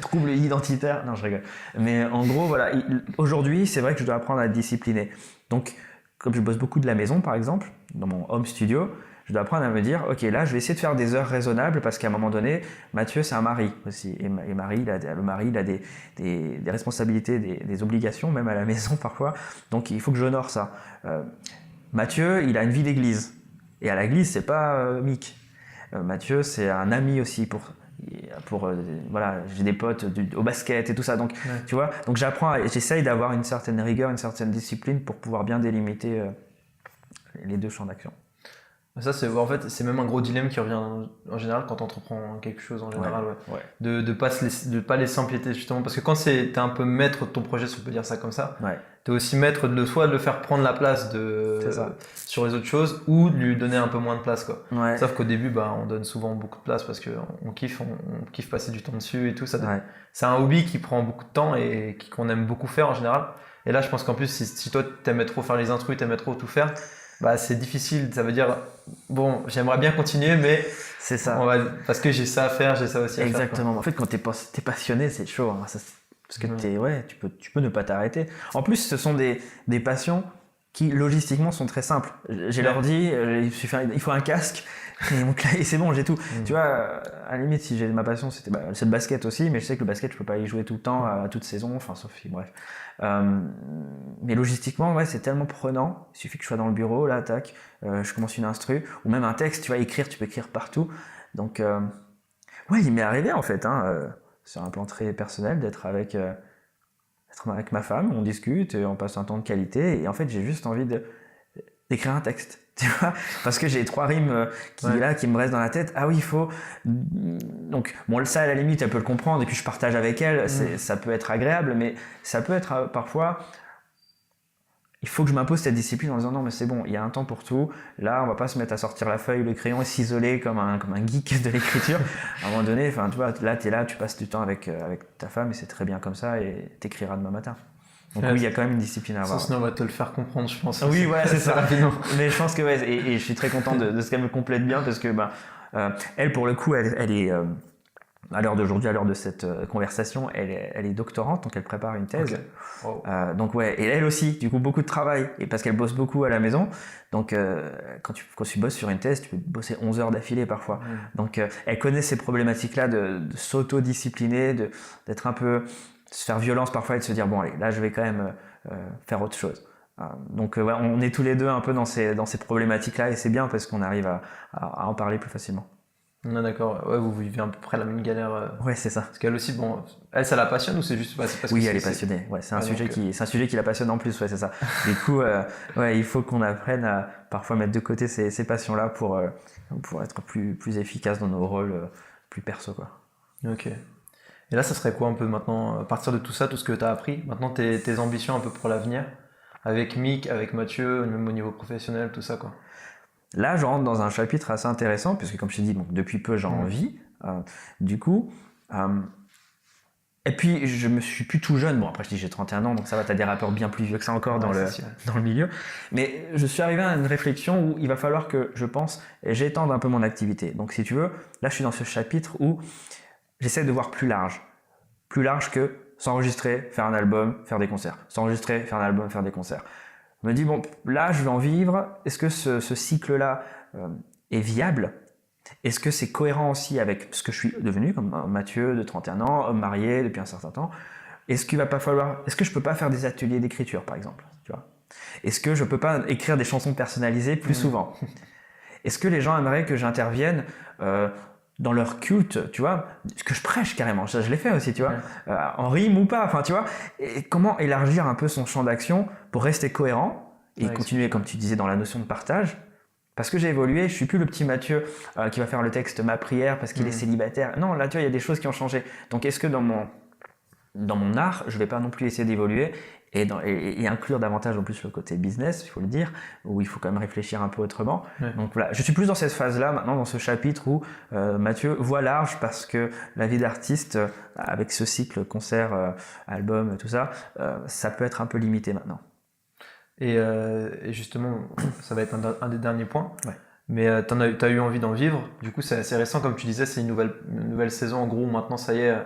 trouble identitaire ». Non, je rigole. Mais en gros, voilà, aujourd'hui, c'est vrai que je dois apprendre à être discipliné. Donc, comme je bosse beaucoup de la maison, par exemple, dans mon home studio, je dois apprendre à me dire, ok, là, je vais essayer de faire des heures raisonnables parce qu'à un moment donné, Mathieu, c'est un mari aussi. Et le mari, il a des responsabilités, des obligations, même à la maison parfois. Donc, il faut que j'honore ça. Mathieu, il a une vie d'église. Et à l'église, c'est pas Mick. Mathieu, c'est un ami aussi voilà, j'ai des potes au basket et tout ça. Donc, tu vois, donc j'essaye d'avoir une certaine rigueur, une certaine discipline pour pouvoir bien délimiter les deux champs d'action. Ça, c'est même un gros dilemme qui revient en général quand tu entreprends quelque chose en général. Ouais. De pas laisser empiéter justement. Parce que quand t'es un peu maître de ton projet, si on peut dire ça comme ça, t'es aussi maître soit de le faire prendre la place sur les autres choses ou de lui donner un peu moins de place, quoi. Ouais. Sauf qu'au début, on donne souvent beaucoup de place parce qu'on kiffe passer du temps dessus et tout. C'est un hobby qui prend beaucoup de temps et qu'on aime beaucoup faire en général. Et là, je pense qu'en plus, si toi, t'aimais trop faire les intrus, t'aimais trop tout faire, c'est difficile. Ça veut dire, bon, j'aimerais bien continuer, mais c'est ça. Parce que j'ai ça à faire, j'ai ça aussi à faire. Exactement. En fait, quand t'es passionné, c'est chaud. Hein. Parce que tu peux ne pas t'arrêter. En plus, ce sont des passions qui, logistiquement, sont très simples. J'ai l'ordi, il faut un casque, et c'est bon, j'ai tout. Tu vois, à la limite, si j'ai ma passion, c'est le basket aussi, mais je sais que le basket, je peux pas y jouer tout le temps, à toute saison, enfin, sauf si, bref. Mais logistiquement, c'est tellement prenant. Il suffit que je sois dans le bureau, là, tac, je commence une instru, ou même un texte, tu vas écrire, tu peux écrire partout. Donc, il m'est arrivé, en fait, sur un plan très personnel, d'être avec ma femme, on discute, on passe un temps de qualité, et en fait, j'ai juste envie d'écrire un texte. Tu vois, parce que j'ai 3 rimes qui me restent dans la tête. Ah oui, il faut. Donc, bon, ça, à la limite, elle peut le comprendre, et puis je partage avec elle, ça peut être agréable, mais ça peut être parfois. Il faut que je m'impose cette discipline en disant non, mais c'est bon, il y a un temps pour tout. Là, on va pas se mettre à sortir la feuille, le crayon et s'isoler comme un geek de l'écriture. À un moment donné, tu vois, là, t'es là, tu passes du temps avec ta femme, et c'est très bien comme ça, et t'écriras demain matin. Donc oui, il y a quand même une discipline à avoir. Sinon, on va te le faire comprendre, je pense. Oui, voilà, c'est ça. Rapidement. Mais je pense que et je suis très content de ce qu'elle me complète bien parce que elle, pour le coup, elle est à l'heure d'aujourd'hui, à l'heure de cette conversation, elle est doctorante, donc elle prépare une thèse. Okay. Wow. Donc ouais, et elle aussi, du coup, beaucoup de travail, et parce qu'elle bosse beaucoup à la maison. Donc quand tu bosses sur une thèse, tu peux bosser 11 heures d'affilée parfois. Donc elle connaît ces problématiques-là de s'auto-discipliner, d'être un peu, de se faire violence parfois et de se dire bon allez, là je vais quand même faire autre chose. Donc ouais, on est tous les deux un peu dans ces problématiques-là, et c'est bien parce qu'on arrive à en parler plus facilement. Non, d'accord. Ouais, vous vivez à peu près la même galère. Ouais, c'est ça. Parce qu'elle aussi, bon, elle, ça la passionne ou c'est juste parce que oui, elle est passionnée. Ouais, c'est un sujet qui la passionne en plus. Ouais, c'est ça. Du coup, ouais, il faut qu'on apprenne à parfois mettre de côté ces passions-là pour être plus efficace dans nos rôles plus perso, quoi. Ok. Et là, ça serait quoi un peu maintenant, à partir de tout ça, tout ce que tu as appris, maintenant tes ambitions un peu pour l'avenir, avec Mick, avec Mathieu, même au niveau professionnel, tout ça, quoi. Là, je rentre dans un chapitre assez intéressant, puisque comme je t'ai dit, bon, depuis peu, j'ai envie. Du coup, et puis je me suis plus tout jeune. Bon, après, je dis j'ai 31 ans, donc ça va, t'as des rappeurs bien plus vieux que ça encore dans le milieu. Mais je suis arrivé à une réflexion où il va falloir que, je pense, j'étende un peu mon activité. Donc, si tu veux, là, je suis dans ce chapitre où j'essaie de voir plus large. Plus large que s'enregistrer, faire un album, faire des concerts. S'enregistrer, faire un album, faire des concerts. Je me dis, bon, là, je vais en vivre. Est-ce que ce cycle-là est viable? Est-ce que c'est cohérent aussi avec ce que je suis devenu, comme Mathieu, de 31 ans, homme marié depuis un certain temps? Est-ce que je peux pas faire des ateliers d'écriture, par exemple, tu vois? Est-ce que je peux pas écrire des chansons personnalisées plus souvent? Est-ce que les gens aimeraient que j'intervienne dans leur culte, tu vois, ce que je prêche carrément, je l'ai fait aussi, tu vois, en rime ou pas, enfin, tu vois, et comment élargir un peu son champ d'action pour rester cohérent et continuer, comme tu disais, dans la notion de partage, parce que j'ai évolué, je suis plus le petit Mathieu qui va faire le texte Ma prière parce qu'il est célibataire. Non, là, tu vois, il y a des choses qui ont changé. Donc, est-ce que dans mon art, je vais pas non plus essayer d'évoluer et inclure davantage en plus le côté business, il faut le dire, où il faut quand même réfléchir un peu autrement. Donc voilà, je suis plus dans cette phase-là maintenant, dans ce chapitre où Mathieu voit large, parce que la vie d'artiste, avec ce cycle concert, album, tout ça, ça peut être un peu limité maintenant. Et justement, ça va être un des derniers points. Ouais. Mais t'as eu envie d'en vivre. Du coup, c'est assez récent, comme tu disais, c'est une nouvelle saison. En gros, maintenant, ça y est,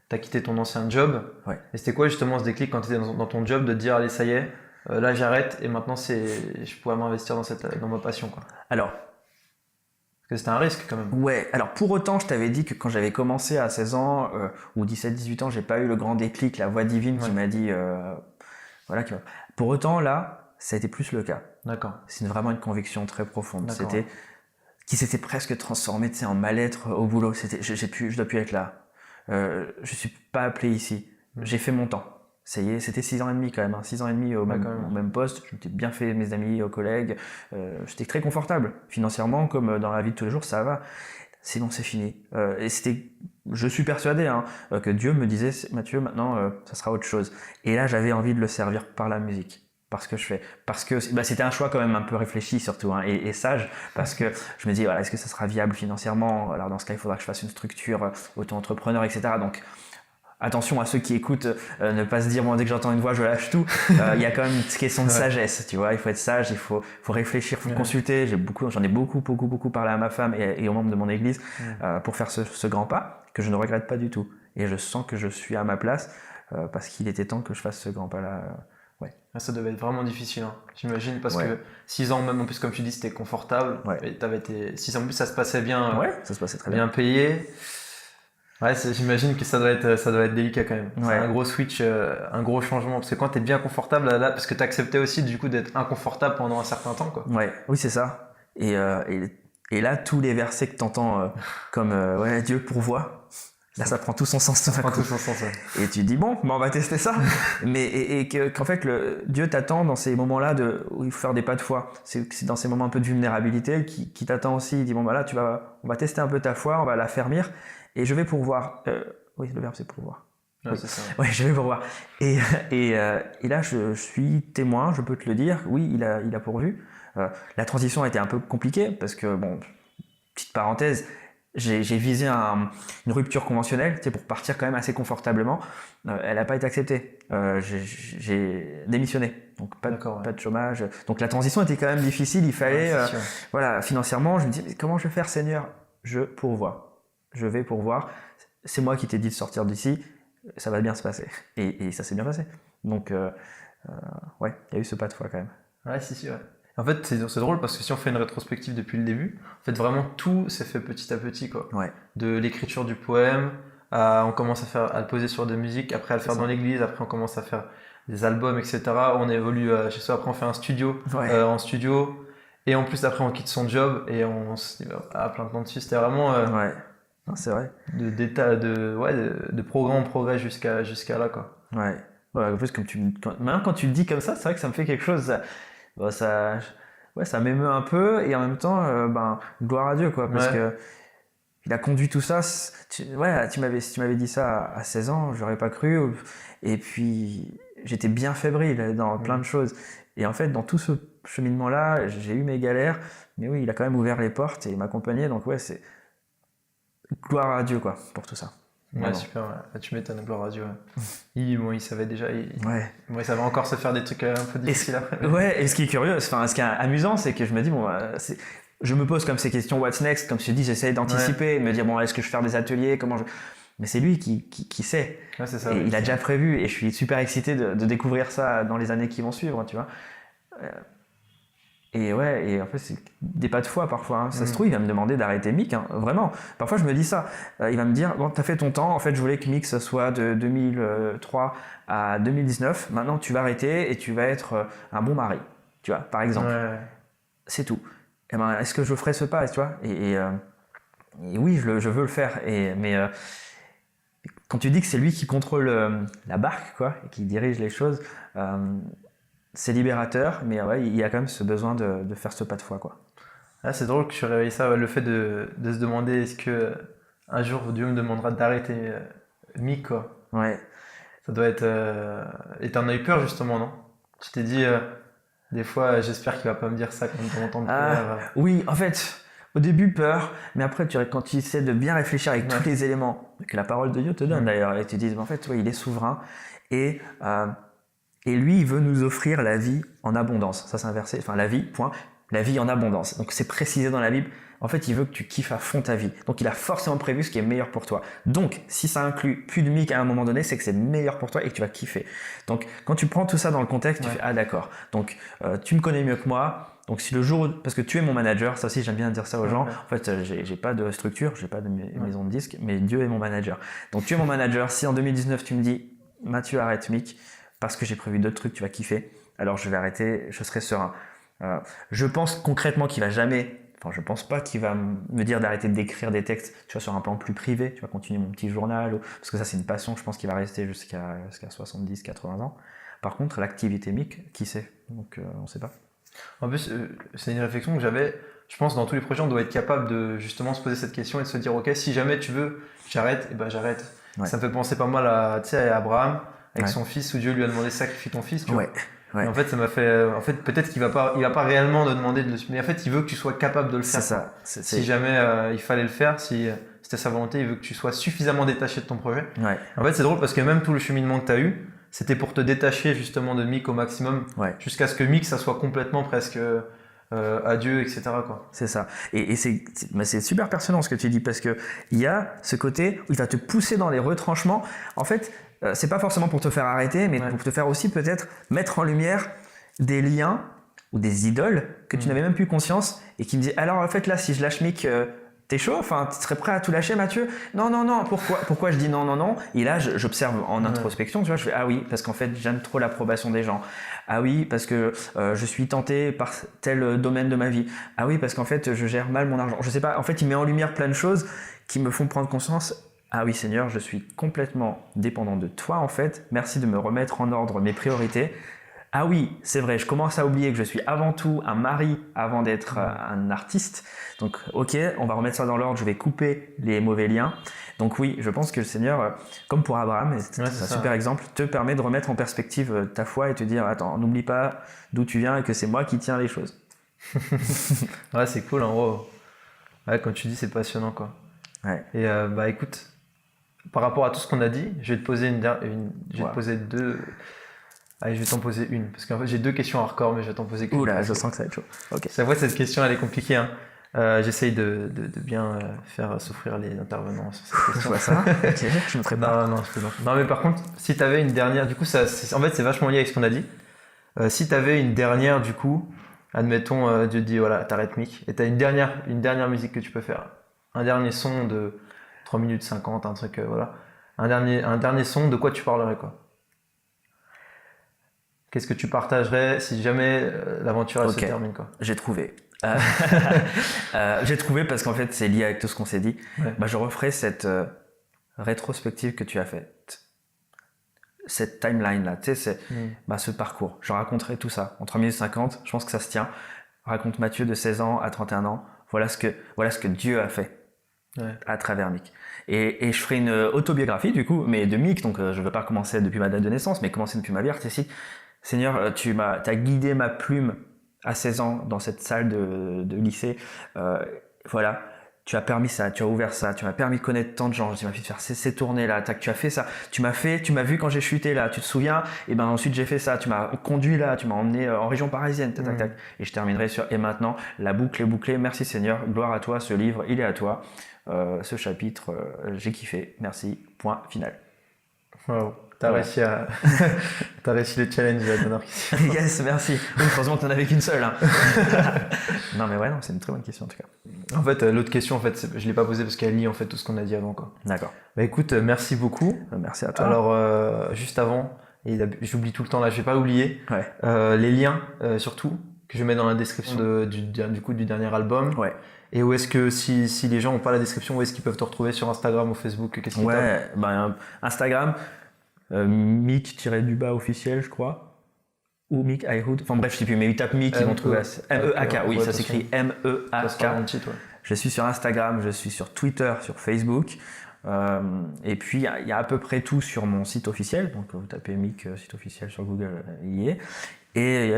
t'as quitté ton ancien job. Ouais. Et c'était quoi justement ce déclic quand t'étais dans ton job de te dire, allez, ça y est, là j'arrête et maintenant je pourrais m'investir dans ma passion, quoi. Alors, parce que c'était un risque quand même. Ouais, alors pour autant, je t'avais dit que quand j'avais commencé à 16 ans ou 17-18 ans, j'ai pas eu le grand déclic, la voix divine qui m'a dit voilà. Pour autant, là, ça a été plus le cas. D'accord. C'est vraiment une conviction très profonde. Qui s'était presque transformé, tu sais, en mal-être au boulot. Je dois plus être là. Je suis pas appelé ici. J'ai fait mon temps. Ça y est, c'était 6 ans et demi quand même. 6 ans et demi au même poste. Je m'étais bien fait mes amis, aux collègues. J'étais très confortable. Financièrement, comme dans la vie de tous les jours, ça va. Sinon, c'est fini. Je suis persuadé que Dieu me disait, Mathieu, maintenant, ça sera autre chose. Et là, j'avais envie de le servir par la musique. Parce que c'était un choix quand même un peu réfléchi surtout et sage, parce que je me dis voilà, est-ce que ça sera viable financièrement? Alors dans ce cas il faudra que je fasse une structure auto-entrepreneur, etc. Donc attention à ceux qui écoutent, ne pas se dire moi dès que j'entends une voix je lâche tout. Il y a quand même une question de sagesse, tu vois, il faut être sage, il faut réfléchir, il faut consulter. J'en ai beaucoup parlé à ma femme et aux membres de mon église pour faire ce grand pas que je ne regrette pas du tout, et je sens que je suis à ma place parce qu'il était temps que je fasse ce grand pas là. Ouais. Ça devait être vraiment difficile, j'imagine, parce que 6 ans, même en plus, comme tu dis, c'était confortable. Et t'avais été 6 ans en plus, ça se passait bien. Ça se passait très bien payé. Ouais, j'imagine que ça doit être délicat quand même. C'est un gros switch, un gros changement. Parce que quand t'es bien confortable, là, parce que t'acceptais aussi du coup d'être inconfortable pendant un certain temps, quoi. Oui, c'est ça. Et là, tous les versets que t'entends comme Dieu pourvoit. Là, ça prend tout son sens. Et tu dis, bon, on va tester ça. Mais qu'en fait, Dieu t'attend dans ces moments-là où il faut faire des pas de foi. C'est dans ces moments un peu de vulnérabilité qui t'attend aussi. Il dit, bon, bah là, on va tester un peu ta foi, on va la fermir et je vais pourvoir. Oui, le verbe, c'est pourvoir. Ouais, c'est ça. Oui, je vais pourvoir. Et là, je suis témoin, je peux te le dire. Oui, il a pourvu. La transition a été un peu compliquée parce que, bon, petite parenthèse, j'ai visé une rupture conventionnelle, tu sais, pour partir quand même assez confortablement. Elle n'a pas été acceptée. J'ai démissionné, donc pas de chômage. Donc la transition était quand même difficile. Il fallait, financièrement, je me dis mais comment je vais faire, Seigneur? Je pourvois. Je vais pourvoir. c'est moi qui t'ai dit de sortir d'ici, ça va bien se passer. Et ça s'est bien passé. Donc, ouais, il y a eu ce pas de foi quand même. Ouais, si, ouais. En fait, c'est drôle parce que si on fait une rétrospective depuis le début, en fait, vraiment tout s'est fait petit à petit, quoi. Ouais. De l'écriture du poème, on commence à le poser sur des musiques, après à le faire dans l'église, après on commence à faire des albums, etc. On évolue chez soi, après on fait un studio, en studio, et en plus après on quitte son job et on se dit à plein de temps dessus. C'était vraiment ouais, non, c'est vrai. de progrès en progrès jusqu'à là, quoi. Ouais. En plus, maintenant quand tu le dis comme ça, c'est vrai que ça me fait quelque chose. Ça m'émeut un peu et en même temps, gloire à Dieu, quoi, parce que il a conduit tout ça. Si tu m'avais dit ça à 16 ans, j'aurais pas cru. Et puis, j'étais bien fébrile dans plein de choses. Et en fait, dans tout ce cheminement-là, j'ai eu mes galères, mais oui, il a quand même ouvert les portes et il m'accompagnait. Donc ouais, c'est gloire à Dieu, quoi, pour tout ça. Ouais, super, ouais. Tu m'étonnes, gloire à Dieu. Ouais. Il savait déjà, il savait encore se faire des trucs un peu difficiles après. Ouais, et ce qui est curieux, ce qui est amusant, c'est que je me dis, je me pose comme ces questions what's next, comme je te dis, j'essaie d'anticiper, de me dire, est-ce que je vais faire des ateliers, mais c'est lui qui sait. Ouais, c'est ça, et il a déjà prévu, et je suis super excité de découvrir ça dans les années qui vont suivre, tu vois. Et en fait, c'est des pas de foi parfois. Hein. Ça se trouve, il va me demander d'arrêter Mick, hein, vraiment. Parfois, je me dis ça. Il va me dire, bon, t'as fait ton temps. En fait, je voulais que Mick, ça soit de 2003 à 2019. Maintenant, tu vas arrêter et tu vas être un bon mari. Tu vois, par exemple. Ouais. C'est tout. Et est-ce que je ferai ce pas, tu vois ? Et oui, je veux le faire. Mais quand tu dis que c'est lui qui contrôle la barque, quoi, et qui dirige les choses, c'est libérateur, mais il y a quand même ce besoin de faire ce pas de foi, quoi. Ah, c'est drôle que tu réveilles ça, le fait de se demander est-ce que un jour Dieu me demandera d'arrêter Mick, quoi. Ouais. Ça doit être. Et t'en as eu peur justement, non ? Tu t'es dit des fois j'espère qu'il va pas me dire ça quand on entend de prière. Oui, en fait, au début peur, mais après quand tu essaies de bien réfléchir avec tous les éléments que la parole de Dieu te donne d'ailleurs, et tu te dis en fait il est souverain et lui, il veut nous offrir la vie en abondance. Ça, c'est un verset. Enfin, la vie, point. La vie en abondance. Donc, c'est précisé dans la Bible. En fait, il veut que tu kiffes à fond ta vie. Donc, il a forcément prévu ce qui est meilleur pour toi. Donc, si ça inclut plus de Mick à un moment donné, c'est que c'est meilleur pour toi et que tu vas kiffer. Donc, quand tu prends tout ça dans le contexte, tu fais « Ah, d'accord. Donc, tu me connais mieux que moi. Donc, si le jour... Parce que tu es mon manager. Ça aussi, j'aime bien dire ça aux gens. En fait, j'ai pas de structure. J'ai pas de maison de disques. Mais Dieu est mon manager. Donc, tu es mon manager. Si en 2019, tu me dis « Mathieu, arrête Mick. » Parce que j'ai prévu d'autres trucs, tu vas kiffer. Alors je vais arrêter, je serai serein. Je pense concrètement qu'il va jamais... Enfin, je pense pas qu'il va me dire d'arrêter d'écrire des textes, tu vois, sur un plan plus privé. Tu vas continuer mon petit journal. Parce que ça, c'est une passion, je pense qu'il va rester jusqu'à 70, 80 ans. Par contre, l'activité Mick, qui sait ? Donc, on sait pas. En plus, c'est une réflexion que j'avais. Je pense que dans tous les projets, on doit être capable de justement se poser cette question et de se dire, ok, si jamais tu veux, j'arrête, et ben j'arrête. Ouais. Ça me fait penser pas mal à Abraham. Avec son fils, où Dieu lui a demandé de sacrifier ton fils, tu vois. Et en fait, ça m'a fait. En fait, peut-être qu'il va pas réellement te demander de le. Mais en fait, il veut que tu sois capable de le faire. C'est ça. Si jamais il fallait le faire, si c'était sa volonté, il veut que tu sois suffisamment détaché de ton projet. Ouais. En fait, c'est drôle parce que même tout le cheminement que tu as eu, c'était pour te détacher justement de Mick au maximum, jusqu'à ce que Mick, ça soit complètement presque à Dieu, etc., quoi. C'est ça. Et c'est super pertinent ce que tu dis parce que il y a ce côté où il va te pousser dans les retranchements. En fait. C'est pas forcément pour te faire arrêter, mais pour te faire aussi peut-être mettre en lumière des liens ou des idoles que tu n'avais même plus conscience et qui me disaient alors en fait là si je lâche Mick, t'es chaud, enfin tu serais prêt à tout lâcher Mathieu ? Non, pourquoi je dis non ? Et là j'observe en introspection, tu vois, je fais ah oui parce qu'en fait j'aime trop l'approbation des gens. Ah oui parce que je suis tenté par tel domaine de ma vie. Ah oui parce qu'en fait je gère mal mon argent. Je sais pas, en fait il met en lumière plein de choses qui me font prendre conscience. Ah oui Seigneur, je suis complètement dépendant de toi en fait, merci de me remettre en ordre mes priorités. Ah oui, c'est vrai, je commence à oublier que je suis avant tout un mari avant d'être un artiste. Donc ok, on va remettre ça dans l'ordre, je vais couper les mauvais liens. Donc oui, je pense que le Seigneur, comme pour Abraham, c'est un super exemple, te permet de remettre en perspective ta foi et te dire attends, n'oublie pas d'où tu viens et que c'est moi qui tiens les choses. Ouais, c'est cool en gros. Ouais, comme tu dis, c'est passionnant quoi. Ouais. Et écoute, par rapport à tout ce qu'on a dit, je vais te poser te poser deux. Allez, je vais t'en poser une parce qu'en fait j'ai deux questions hardcore, mais je vais t'en poser qu'une. Oula, je sens que ça va être chaud. Ok. Ça voit cette question, elle est compliquée. Hein. J'essaye de bien faire souffrir les intervenants sur cette question. Ça, ok, je me prépare. Non, je plaisante. Non, mais par contre, si tu avais une dernière, du coup, en fait, c'est vachement lié avec ce qu'on a dit. Si tu avais une dernière, du coup, admettons, Dieu te dit, voilà, t'arrêtes Mick, et tu as une dernière musique que tu peux faire. Un dernier son de 3 minutes 50, un truc, voilà. Un dernier son, de quoi tu parlerais, quoi? Qu'est-ce que tu partagerais si jamais l'aventure elle se termine, quoi? J'ai trouvé. J'ai trouvé parce qu'en fait c'est lié avec tout ce qu'on s'est dit. Ouais. Bah, je referai cette rétrospective que tu as faite, cette timeline là, tu sais, ce parcours. Je raconterai tout ça en 3 minutes 50. Je pense que ça se tient. Raconte Mathieu de 16 ans à 31 ans. Voilà ce que Dieu a fait à travers Mick. Et je ferai une autobiographie du coup, mais de Mick. Donc je ne veux pas commencer depuis ma date de naissance, mais commencer depuis ma vie artistique. Seigneur, tu as guidé ma plume à 16 ans dans cette salle de lycée. Voilà, tu as permis ça, tu as ouvert ça, tu m'as permis de connaître tant de gens, tu m'as fait faire ces tournées là, tu as fait ça, tu m'as vu quand j'ai chuté là, tu te souviens? Et ben ensuite j'ai fait ça, tu m'as conduit là, tu m'as emmené en région parisienne, tac, tac, tac. Et je terminerai sur et maintenant, la boucle est bouclée, merci Seigneur, gloire à toi, ce livre, il est à toi, ce chapitre, j'ai kiffé, merci, point final. Wow. T'as réussi le challenge d'honneur. Yes, merci. Oui, heureusement que t'en avais qu'une seule. Hein. Non, mais ouais, non, c'est une très bonne question en tout cas. En fait, l'autre question, en fait, je l'ai pas posée parce qu'elle lie en fait tout ce qu'on a dit avant, quoi. D'accord. Bah écoute, merci beaucoup. Merci à toi. Alors, juste avant, et j'oublie tout le temps là, je vais pas oublier les liens, surtout que je mets dans la description du dernier album. Ouais. Et où est-ce que si les gens n'ont pas la description, où est-ce qu'ils peuvent te retrouver sur Instagram ou Facebook? Qu'est-ce Instagram. Mick-du-bas officiel, je crois. Ou Mick iHood. Enfin bref, je sais plus, mais ils tapent Mick, ils vont trouver M-E-A-K. Oui, ça s'écrit M-E-A-K. Je suis sur Instagram, je suis sur Twitter, sur Facebook. Et puis, il y a à peu près tout sur mon site officiel. Donc, vous tapez Mick, site officiel sur Google, il y est. Et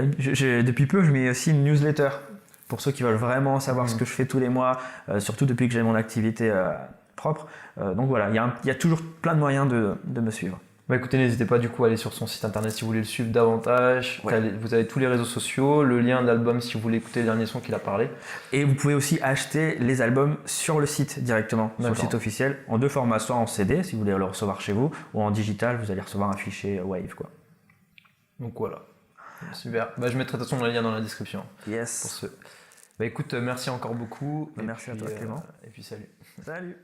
depuis peu, je mets aussi une newsletter pour ceux qui veulent vraiment savoir ce que je fais tous les mois, surtout depuis que j'ai mon activité propre. Donc voilà, il y a toujours plein de moyens de me suivre. Bah écoutez, n'hésitez pas du coup à aller sur son site internet si vous voulez le suivre davantage. Ouais. Vous avez tous les réseaux sociaux, le lien d'album si vous voulez écouter les derniers sons qu'il a parlé. Et vous pouvez aussi acheter les albums sur le site directement, sur le site officiel, en 2 formats, soit en CD si vous voulez le recevoir chez vous, ou en digital, vous allez recevoir un fichier Wave, quoi. Donc voilà, super. Bah, je mettrai de toute façon le lien dans la description. Yes. Pour ceux. Bah écoute, merci encore beaucoup. Merci à toi Clément. Et puis salut. Salut.